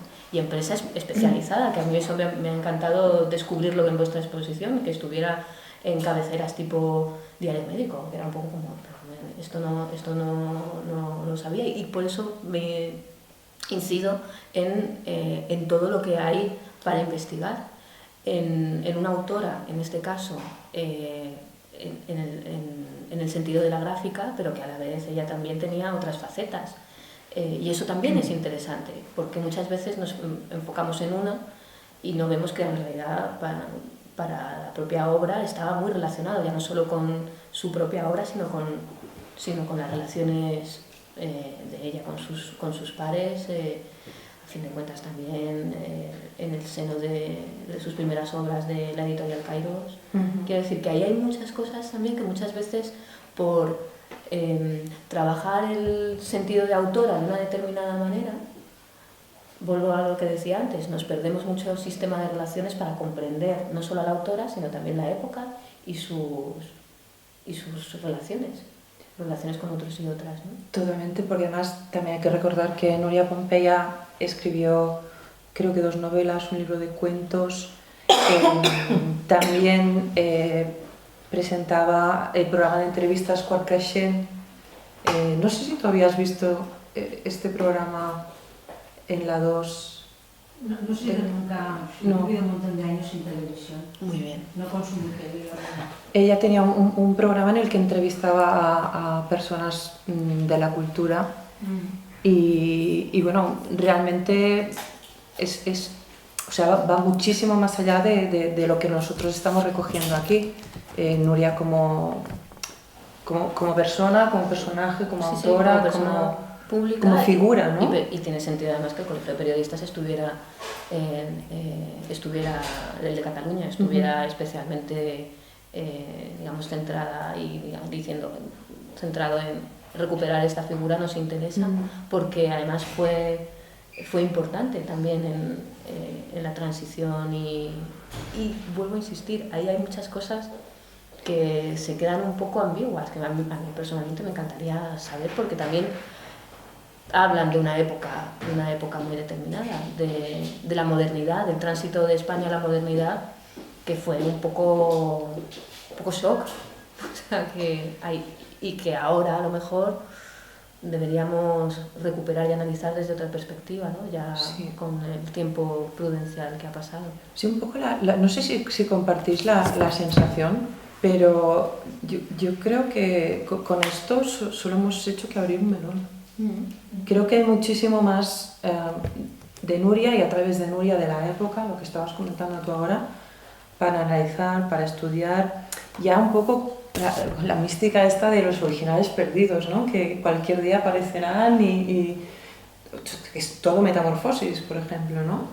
especializada, que a mí eso me ha encantado descubrirlo en vuestra exposición, que estuviera en cabeceras tipo Diario Médico, que era un poco como, esto no lo sabía, y por eso me incido en todo lo que hay para investigar, en una autora, en este caso, en el sentido de la gráfica, pero que a la vez ella también tenía otras facetas. Y eso también es interesante, porque muchas veces nos enfocamos en una y no vemos que en realidad para la propia obra estaba muy relacionado, ya no solo con su propia obra, sino con las relaciones de ella con sus pares, a fin de cuentas también en el seno de sus primeras obras de la editorial Kairos. Quiero decir que ahí hay muchas cosas también que muchas veces por trabajar el sentido de autora de una determinada manera, vuelvo a lo que decía antes, nos perdemos mucho sistema de relaciones para comprender no solo a la autora, sino también la época y sus relaciones con otros y otras, ¿no? Totalmente, porque además también hay que recordar que Nuria Pompeia escribió, creo que 2 novelas, un libro de cuentos, también presentaba el programa de entrevistas Quart Creixent. No sé si tú habías visto este programa en la 2. No sé, nunca. No. He vivido un montón de años sin televisión. Muy bien. No consumo televisión. Ella tenía un programa en el que entrevistaba a personas de la cultura y bueno, realmente o sea, va muchísimo más allá de lo que nosotros estamos recogiendo aquí. Nuria como como persona, como personaje, como Sí, autora, como persona pública como figura, ¿no? Y tiene sentido además que el Colegio de Periodistas estuviera, el de Cataluña, estuviera especialmente, digamos, centrado en recuperar esta figura, nos interesa, porque además fue importante también en la transición y vuelvo a insistir, ahí hay muchas cosas que se quedan un poco ambiguas, que a mí personalmente me encantaría saber, porque también hablan de una época muy determinada, de la modernidad, del tránsito de España a la modernidad, que fue un poco shock, o sea, y que ahora a lo mejor deberíamos recuperar y analizar desde otra perspectiva, ¿no? Ya con el tiempo prudencial que ha pasado. Sí, un poco no sé si compartís la sensación, pero yo creo que con esto solo hemos hecho que abrir un melón. Creo que hay muchísimo más de Nuria y a través de Nuria de la época, lo que estabas comentando tú ahora, para analizar, para estudiar, ya un poco la mística esta de los originales perdidos, ¿no? Que cualquier día aparecerán y es todo metamorfosis, por ejemplo, ¿no?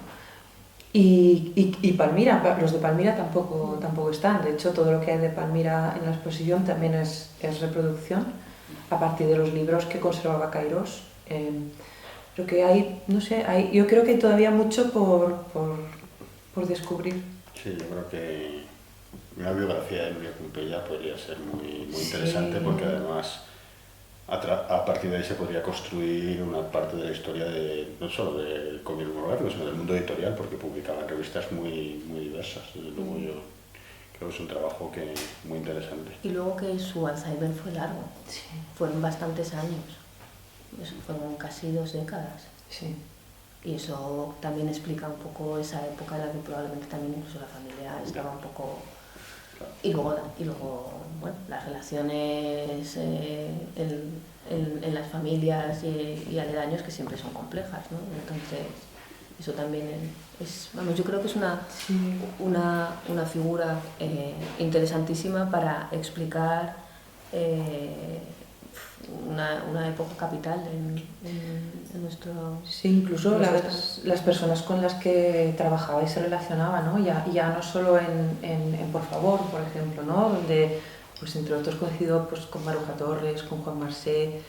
Y Palmira, los de Palmira tampoco están. De hecho, todo lo que hay de Palmira en la exposición también es reproducción a partir de los libros que conservaba Cairós. Creo que hay, no sé, yo creo que hay todavía mucho por descubrir. Sí, yo creo que una biografía de Nuria Pompeya podría ser muy interesante, porque además a partir de ahí se podría construir una parte de la historia no solo del cómic monográfico, sino del mundo editorial, porque publicaban revistas muy diversas. Desde luego yo creo que es un trabajo muy interesante. Y luego que su Alzheimer fue largo, fueron bastantes años, fueron casi 2 décadas. Sí. Y eso también explica un poco esa época en la que probablemente también incluso la familia estaba un poco... Y luego bueno, las relaciones en las familias y aledaños, que siempre son complejas, ¿no? Entonces, eso también vamos, yo creo que es una figura interesantísima para explicar una época capital en nuestro... Sí, incluso las personas con las que trabajaba y se relacionaba, ¿no? Ya no solo en Por favor, por ejemplo, ¿no? Donde, pues entre otros, coincidió pues, con Maruja Torres, con Juan Marsé,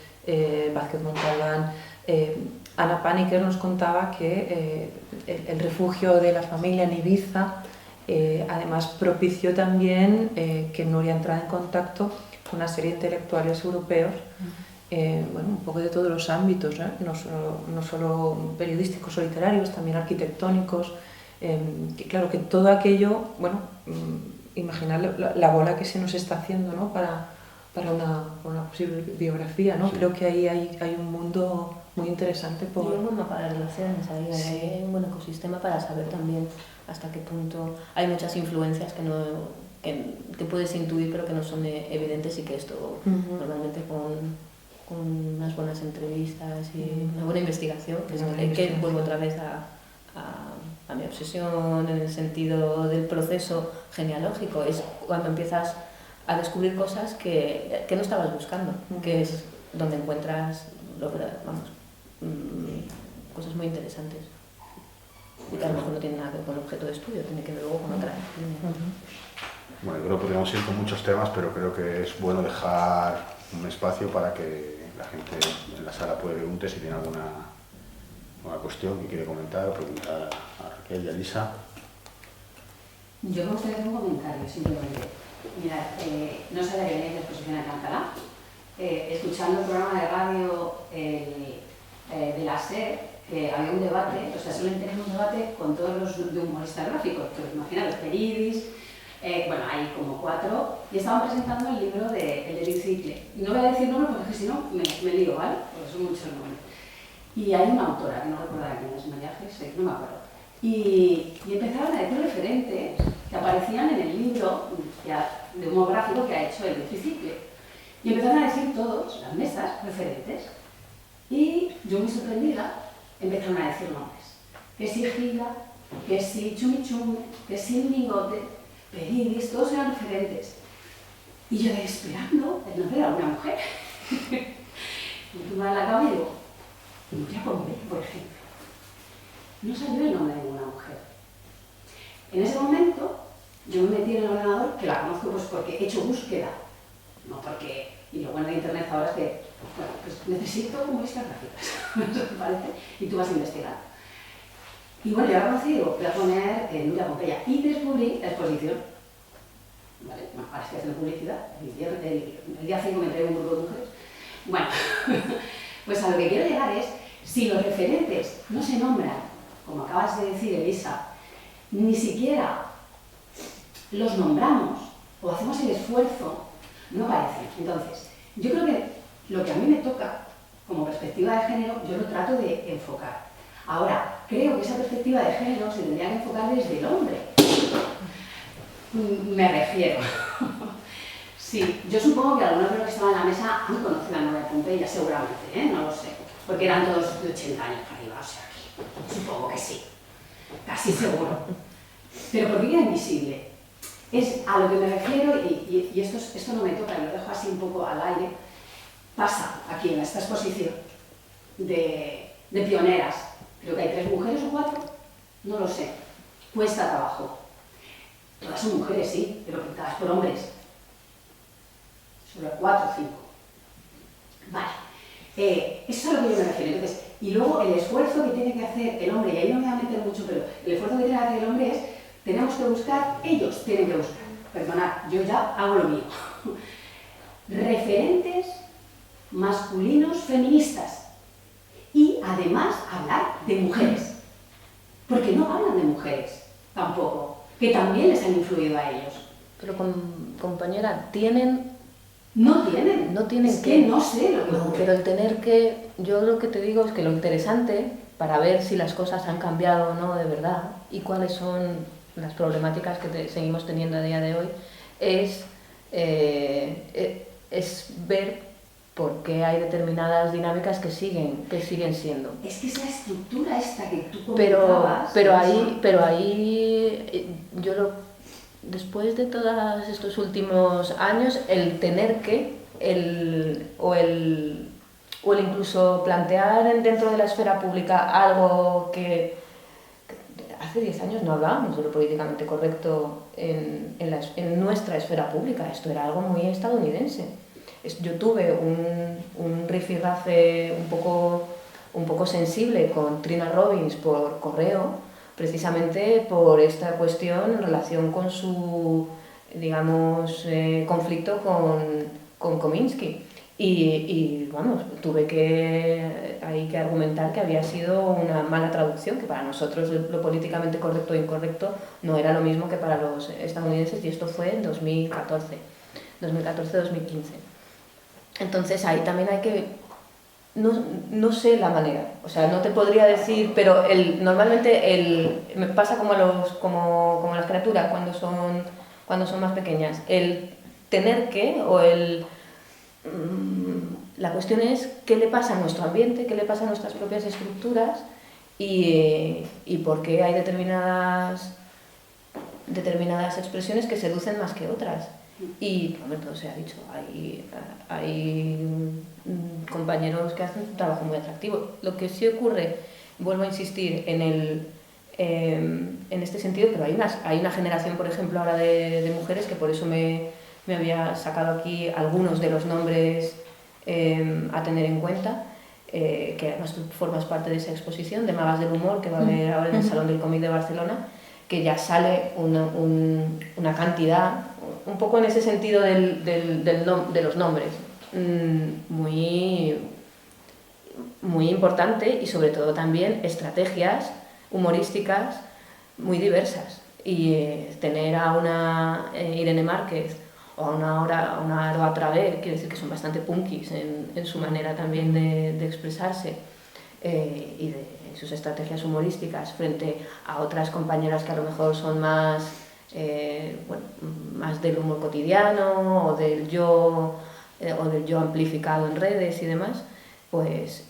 Vázquez Montalbán. Ana Paniker nos contaba que el refugio de la familia en Ibiza además propició también que Nuria entrara en contacto con una serie de intelectuales europeos, bueno, un poco de todos los ámbitos, no solo periodísticos o literarios, también arquitectónicos, que claro que todo aquello, bueno, imaginar la bola que se nos está haciendo, ¿no? para una posible biografía, ¿no? Sí. Creo que ahí hay un mundo muy interesante. Y un buen mapa de relaciones, hay un buen ecosistema para saber también hasta qué punto hay muchas influencias que puedes intuir pero que no son evidentes, y que esto normalmente con unas buenas entrevistas y una buena investigación, que vuelvo otra vez a mi obsesión en el sentido del proceso genealógico, es cuando empiezas a descubrir cosas que no estabas buscando, que es donde encuentras cosas muy interesantes. Y que a lo mejor no tiene nada que ver con el objeto de estudio, tiene que ver luego con otra. Bueno, yo creo que podríamos ir con muchos temas, pero creo que es bueno dejar un espacio para que la gente en la sala pueda preguntar si tiene alguna cuestión que quiere comentar o preguntar a Raquel y a Lisa. Yo me gustaría hacer un comentario, simplemente. Mirad, no sabía que venía de exposición en Alcalá. Escuchando el programa de radio de la SER, que había un debate, o sea, suelen tener un debate con todos los de humoristas gráficos, que os imagináis, los Peridis, bueno, hay como 4, y estaban presentando el libro de Eric Ziegler. Y no voy a decir nombres porque si no me lío, ¿vale? Porque son muchos nombres. Y hay una autora, que no recuerdo quién es, María Jesús, no me acuerdo. Y empezaron a decir referentes que aparecían en el libro de humor gráfico que ha hecho el Ziegler. Y empezaron a decir todos, las mesas, referentes. Y yo muy sorprendida, empezaron a decir nombres. Que si Giga, que si Chumichume, que si Mingote, Peridis, todos eran referentes. Y yo esperando el nombre de alguna mujer. Y tú vas a la cama y digo, Nuria Pompeya, por ejemplo. No salió el nombre de ninguna mujer. En ese momento, yo me metí en el ordenador, que la conozco pues porque he hecho búsqueda, no porque... Y lo bueno de internet ahora es que, bueno, pues necesito humoristas gráficas, ¿no te parece? Y tú vas a investigar. Y bueno, yo ahora conocí, digo, voy a poner Nuria Pompeya y descubrí la exposición. Vale, bueno, ahora estoy haciendo publicidad, el día 5 me entregué un grupo de mujeres. Bueno, pues a lo que quiero llegar es, si los referentes no se nombran, como acabas de decir, Elisa, ni siquiera los nombramos o hacemos el esfuerzo, no parecen. Entonces, yo creo que lo que a mí me toca, como perspectiva de género, yo lo trato de enfocar. Ahora, creo que esa perspectiva de género se tendría que enfocar desde el hombre. Me refiero. Sí, yo supongo que algunos de los que estaban en la mesa han conocido a Nuria Pompeya, seguramente, no lo sé, porque eran todos de 80 años para arriba, o sea, que supongo que sí, casi seguro. Pero ¿por qué era invisible? Es a lo que me refiero, y esto no me toca, lo dejo así un poco al aire, pasa aquí en esta exposición de pioneras, creo que hay 3 mujeres o 4, no lo sé, cuesta trabajo. Todas son mujeres, sí, pero pintadas por hombres. Sobre 4 o 5. Vale. Eso es a lo que yo me refiero. Entonces, y luego el esfuerzo que tiene que hacer el hombre, y ahí no me voy a meter mucho, pero el esfuerzo que tiene que hacer el hombre es, tenemos que buscar, ellos tienen que buscar, perdonad, yo ya hago lo mío, referentes masculinos feministas y además hablar de mujeres, porque no hablan de mujeres tampoco, que también les han influido a ellos. Pero compañera, ¿tienen? No tienen. No tienen es que no sé lo que no, pero el tener que... Yo lo que te digo es que lo interesante, para ver si las cosas han cambiado o no de verdad, y cuáles son las problemáticas que seguimos teniendo a día de hoy, es ver por qué hay determinadas dinámicas que siguen siendo. Es que esa estructura esta que tú comentabas... Pero ahí yo después de todos estos últimos años, el tener que, o el incluso plantear dentro de la esfera pública algo que hace 10 años no hablábamos de lo políticamente correcto en nuestra esfera pública, esto era algo muy estadounidense. Yo tuve un rifirrafe un poco sensible con Trina Robbins por correo, precisamente por esta cuestión en relación con su, digamos, conflicto con Kominsky. Y vamos, tuve que argumentar que había sido una mala traducción, que para nosotros lo políticamente correcto e incorrecto no era lo mismo que para los estadounidenses, y esto fue en 2014-2015. Entonces ahí también hay que... No sé la manera, o sea, no te podría decir, pero normalmente me pasa como a las criaturas cuando son más pequeñas, el tener que, la cuestión es qué le pasa a nuestro ambiente, qué le pasa a nuestras propias estructuras y por qué hay determinadas expresiones que seducen más que otras. Y, como todo se ha dicho, hay compañeros que hacen un trabajo muy atractivo. Lo que sí ocurre, vuelvo a insistir, en este sentido, pero hay una generación, por ejemplo, ahora de mujeres, que por eso me había sacado aquí algunos de los nombres a tener en cuenta, que además tú formas parte de esa exposición de Magas del Humor, que va a haber ahora en el Salón del Cómic de Barcelona, que ya sale una cantidad, un poco en ese sentido de los nombres, muy, muy importante, y sobre todo también estrategias humorísticas muy diversas. Y tener a una Irene Márquez o a una Aroa Travé, quiero decir que son bastante punkis en su manera también de expresarse, y de sus estrategias humorísticas, frente a otras compañeras que a lo mejor son más del humor cotidiano o del yo amplificado en redes y demás, pues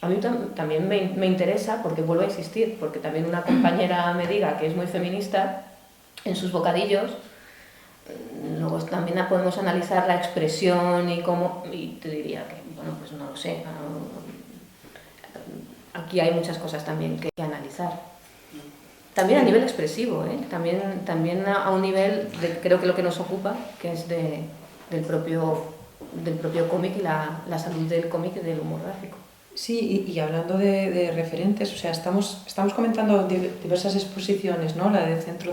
a mí también me interesa, porque vuelvo a insistir, porque también una compañera me diga que es muy feminista, en sus bocadillos luego también podemos analizar la expresión y cómo, y te diría que, bueno, pues no lo sé, aquí hay muchas cosas también que analizar. También a nivel expresivo, ¿eh? También a un nivel, creo que lo que nos ocupa, que es del propio cómic y la salud del cómic y del humor gráfico. Sí, y hablando de referentes, o sea, estamos comentando diversas exposiciones, ¿no? La de Centro,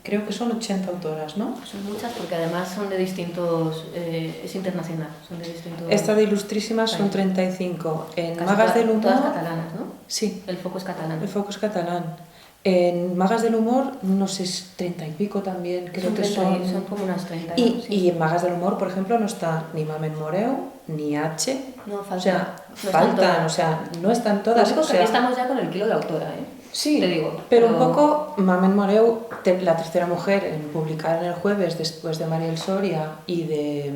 creo que son 80 autoras, ¿no? Son muchas porque además son de distintos, es internacional, son de distintos... Esta de Ilustrísimas son 35. En Magas del Humor... Todas catalanas, ¿no? Sí. El foco es catalán. El foco es catalán. En Magas del Humor, no sé, 30 y pico también, creo que son... Son como unas 30. Y en Magas del Humor, por ejemplo, no está ni Mamen Moreu, ni H. No, faltan. O sea, no faltan, o sea, no están todas. Lo único o sea, que aquí estamos ya con el kilo de autora, ¿eh? Sí, te digo. pero un poco Mamen Moreu, la tercera mujer en publicar en El Jueves, después de Mariel Soria y de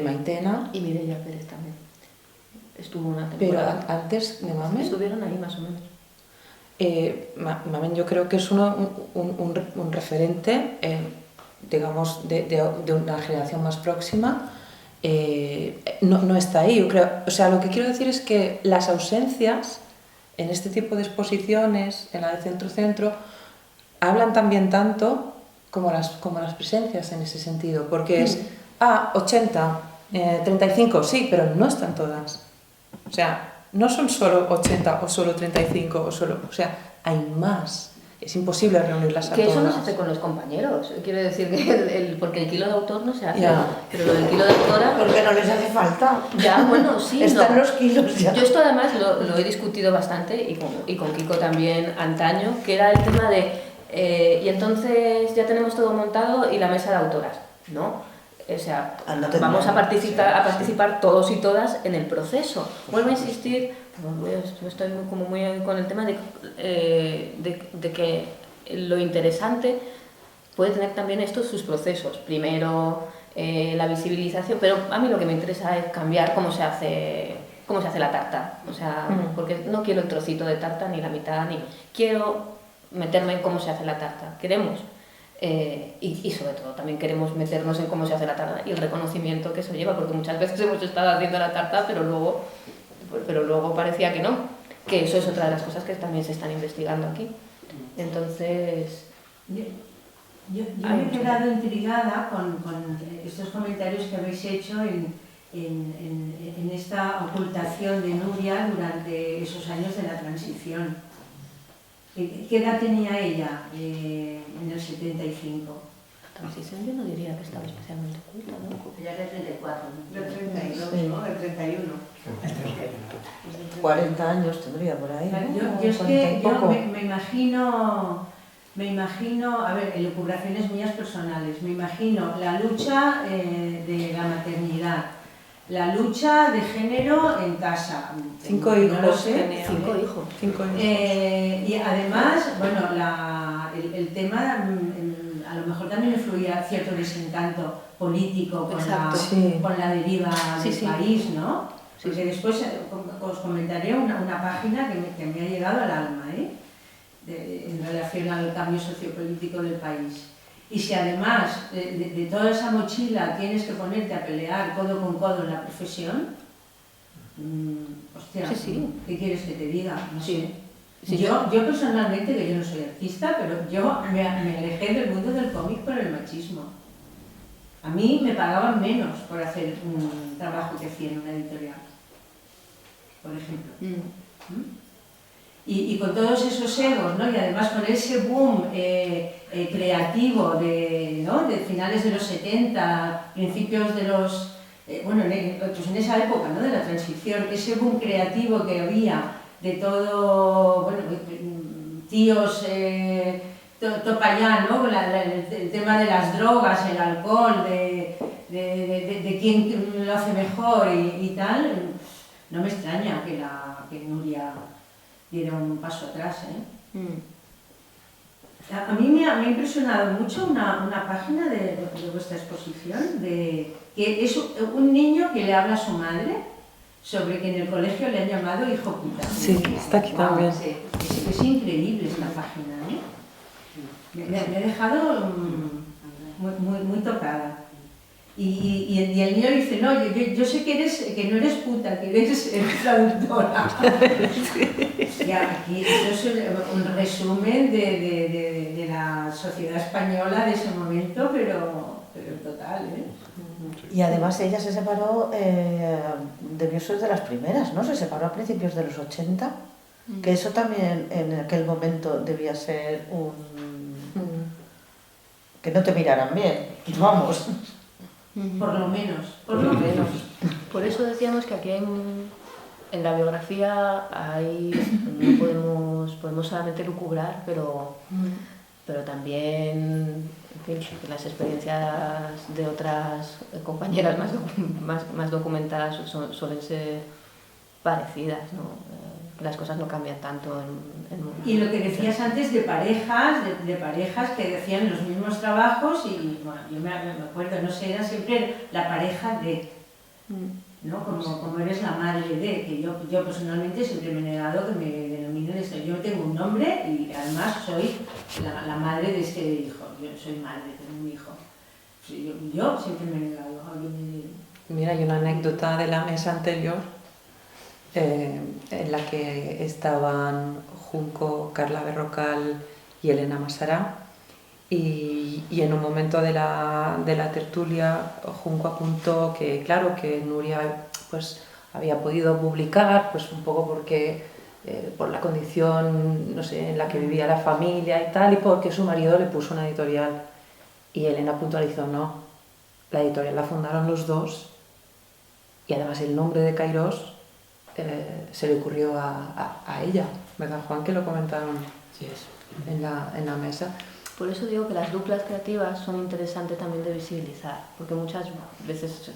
Maitena. Y Mireia Pérez también. Estuvo una temporada. Pero antes de Mamen... Estuvieron ahí más o menos. Mamen yo creo que es un referente, digamos, de una generación más próxima. No está ahí, yo creo. O sea, lo que quiero decir es que las ausencias en este tipo de exposiciones, en la de Centro, hablan también tanto como las presencias en ese sentido, porque es 80, 35, sí, pero no están todas. O sea, no son solo 80 o solo 35 o sea, hay más. Es imposible reunirlas a que todas. eso no se hace con los compañeros. Quiero decir que porque el kilo de autor no se hace. Ya. Pero lo del kilo de autora... Porque no les hace falta. Ya, bueno, sí. Están los kilos ya. Yo esto además lo he discutido bastante y con Kiko también antaño, que era el tema de... y entonces ya tenemos todo montado y la mesa de autoras. No. O sea, vamos a participar todos y todas en el proceso. Vuelvo a insistir, estoy muy con el tema de que lo interesante puede tener también sus procesos. Primero, la visibilización, pero a mí lo que me interesa es cambiar cómo se hace la tarta. O sea, porque no quiero el trocito de tarta ni la mitad, ni quiero meterme en cómo se hace la tarta. Queremos. Y sobre todo también queremos meternos en cómo se hace la tarta y el reconocimiento que eso lleva, porque muchas veces hemos estado haciendo la tarta, pero luego parecía que no, que eso es otra de las cosas que también se están investigando aquí. Entonces... Yo me he quedado intrigada con estos comentarios que habéis hecho en esta ocultación de Nuria durante esos años de la transición. ¿Qué edad tenía ella en el 75? La transición yo no diría que estaba especialmente oculta, ¿no? Ella es de 34, ¿no? De 32, ¿no? De 31. 40 años tendría por ahí. Yo es que me imagino, a ver, elucubraciones mías personales, me imagino la lucha de la maternidad, la lucha de género en casa. 5 hijos. No lo sé. 5 hijos. 5 hijos. Y además, bueno, el tema a lo mejor también influía cierto desencanto político con la deriva del país, ¿no? Porque después os comentaré una página que me ha llegado al alma, en relación al cambio sociopolítico del país. Y si además de toda esa mochila tienes que ponerte a pelear codo con codo en la profesión, hostia, ¿qué quieres que te diga? No sé. Yo personalmente, que yo no soy artista, pero yo me alejé del mundo del cómic por el machismo. A mí me pagaban menos por hacer un trabajo que hacía en una editorial, por ejemplo. Y con todos esos egos, ¿no? Y además con ese boom creativo de finales de los 70, principios de los... pues en esa época, ¿no? De la transición, ese boom creativo que había de todo, bueno, tíos topayá, ¿no? El tema de las drogas, el alcohol, de quién lo hace mejor y tal, no me extraña que Nuria diera un paso atrás, A mí me ha impresionado mucho una página de vuestra exposición, que es un niño que le habla a su madre sobre que en el colegio le han llamado hijo puta. Sí, está aquí también. Es increíble esta página, Me ha dejado muy tocada. Y el niño dice, no, yo sé que no eres puta, que eres traductora. Ya, aquí esto es un resumen de la sociedad española de ese momento, pero total, ¿eh? Y además ella se separó, debió ser de las primeras, ¿no? Se separó a principios de los 80, que eso también en aquel momento debía ser que no te miraran bien, vamos. Por lo menos. Por eso decíamos que aquí en la biografía no podemos solamente lucubrar, pero también, en fin, las experiencias de otras compañeras más documentadas suelen ser parecidas, ¿no? Las cosas no cambian tanto Y lo que decías antes de parejas que decían los mismos trabajos y bueno, yo me acuerdo, no sé, era siempre la pareja de, ¿no? Como eres la madre de, que yo personalmente siempre me he negado que me denominen esto. Yo tengo un nombre y además soy la madre de este hijo, yo soy madre, tengo un hijo. Yo siempre me he negado a alguien de... Mira, hay una anécdota de la mesa anterior en la que estaban Junco, Carla Berrocal y Elena Masará, y en un momento de la tertulia Junco apuntó que claro, que Nuria pues había podido publicar pues un poco porque por la condición, no sé, en la que vivía la familia y tal, y porque su marido le puso una editorial, y Elena puntualizó, no, la editorial la fundaron los dos, y además el nombre de Cairós se le ocurrió a ella, ¿verdad, Juan? Que lo comentaron en la mesa. Por eso digo que las duplas creativas son interesantes también de visibilizar, porque muchas veces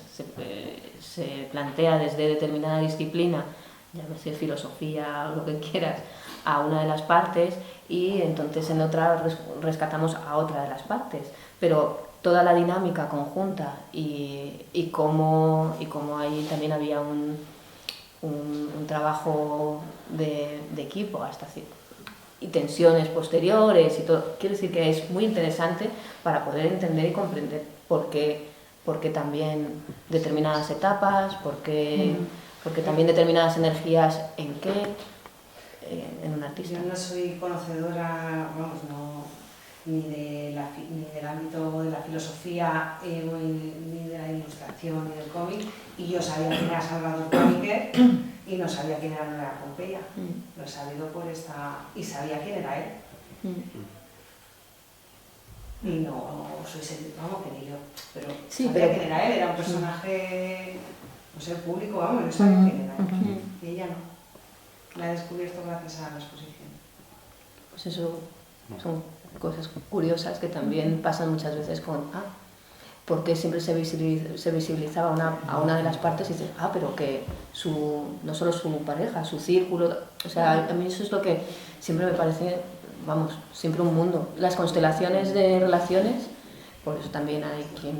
se plantea desde determinada disciplina, llámese filosofía o lo que quieras, a una de las partes, y entonces en otra rescatamos a otra de las partes, pero toda la dinámica conjunta y cómo ahí también había un trabajo de equipo hasta y tensiones posteriores y todo. Quiero decir que es muy interesante para poder entender y comprender por qué también determinadas etapas, porque también determinadas energías en en un artista. Yo no soy conocedora, vamos, ni del ámbito de la filosofía, ni de la ilustración, ni del cómic, y yo sabía quién era Salvador Paniker y no sabía quién era Nuria Pompeya. Lo he sabido por esta... y sabía quién era él. Y no soy vamos, que ni yo, pero Sí, sabía pero... quién era él, era un personaje, no sé, público, vamos, yo sabía quién era él. Y ella no. La he descubierto gracias a la exposición. Pues eso son cosas curiosas que también pasan muchas veces con porque siempre se visibilizaba a una de las partes y dices, pero que no solo su pareja, su círculo, o sea, a mí eso es lo que siempre me parece, vamos, siempre un mundo. Las constelaciones de relaciones, por eso también hay quien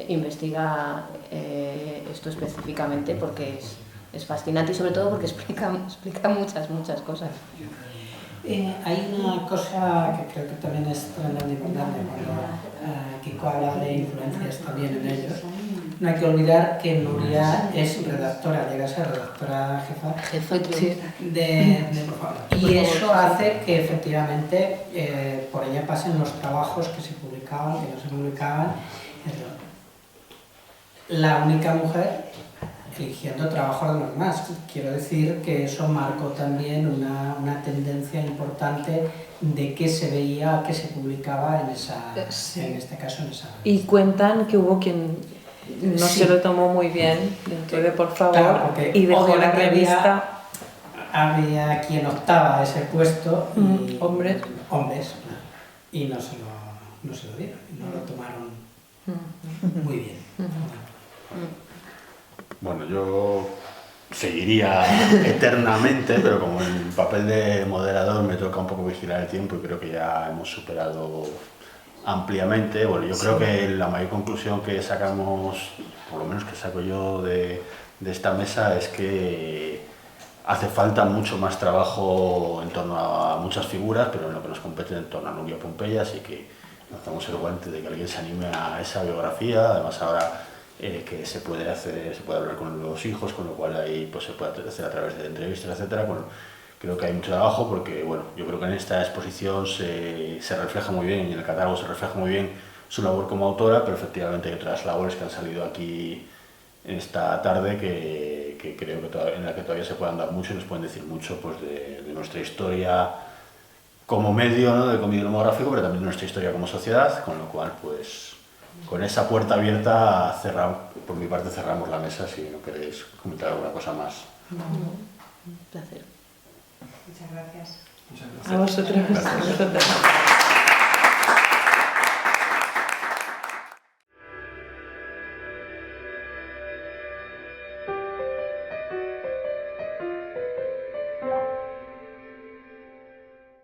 investiga esto específicamente, porque es fascinante y sobre todo porque explica muchas cosas. Hay una cosa que creo que también es tremendamente importante cuando Kiko habla de influencias también en ellos. No hay que olvidar que Nuria es redactora, llega a ser redactora jefa y eso hace que efectivamente por ella pasen los trabajos que se publicaban, que no se publicaban. La única mujer eligiendo trabajos de los demás. Quiero decir que eso marcó también una tendencia importante de qué se veía, qué se publicaba en este caso en esa revista. Y cuentan que hubo quien no se lo tomó muy bien, entonces por favor, claro, y dejó la revista. Había quien optaba a ese puesto, y hombres, y no se lo dieron, y no lo tomaron muy bien. Bueno, yo seguiría eternamente, pero como en el papel de moderador me toca un poco vigilar el tiempo y creo que ya hemos superado ampliamente. Bueno, yo creo que la mayor conclusión que sacamos, por lo menos que saco yo de esta mesa, es que hace falta mucho más trabajo en torno a muchas figuras, pero en lo que nos compete en torno a Nuria Pompeya, así que lanzamos el guante de que alguien se anime a esa biografía. Además ahora que se puede hablar con los hijos, con lo cual ahí pues, se puede hacer a través de entrevistas, etcétera. Bueno, creo que hay mucho trabajo porque bueno, yo creo que en esta exposición se refleja muy bien, y en el catálogo se refleja muy bien su labor como autora, pero efectivamente hay otras labores que han salido aquí esta tarde que creo que en la que todavía se puede andar mucho y nos pueden decir mucho pues, de nuestra historia como medio, ¿no?, de cómic demográfico, pero también de nuestra historia como sociedad, con lo cual pues con esa puerta abierta por mi parte cerramos la mesa si no queréis comentar alguna cosa más. Un placer. Muchas gracias. A vosotros.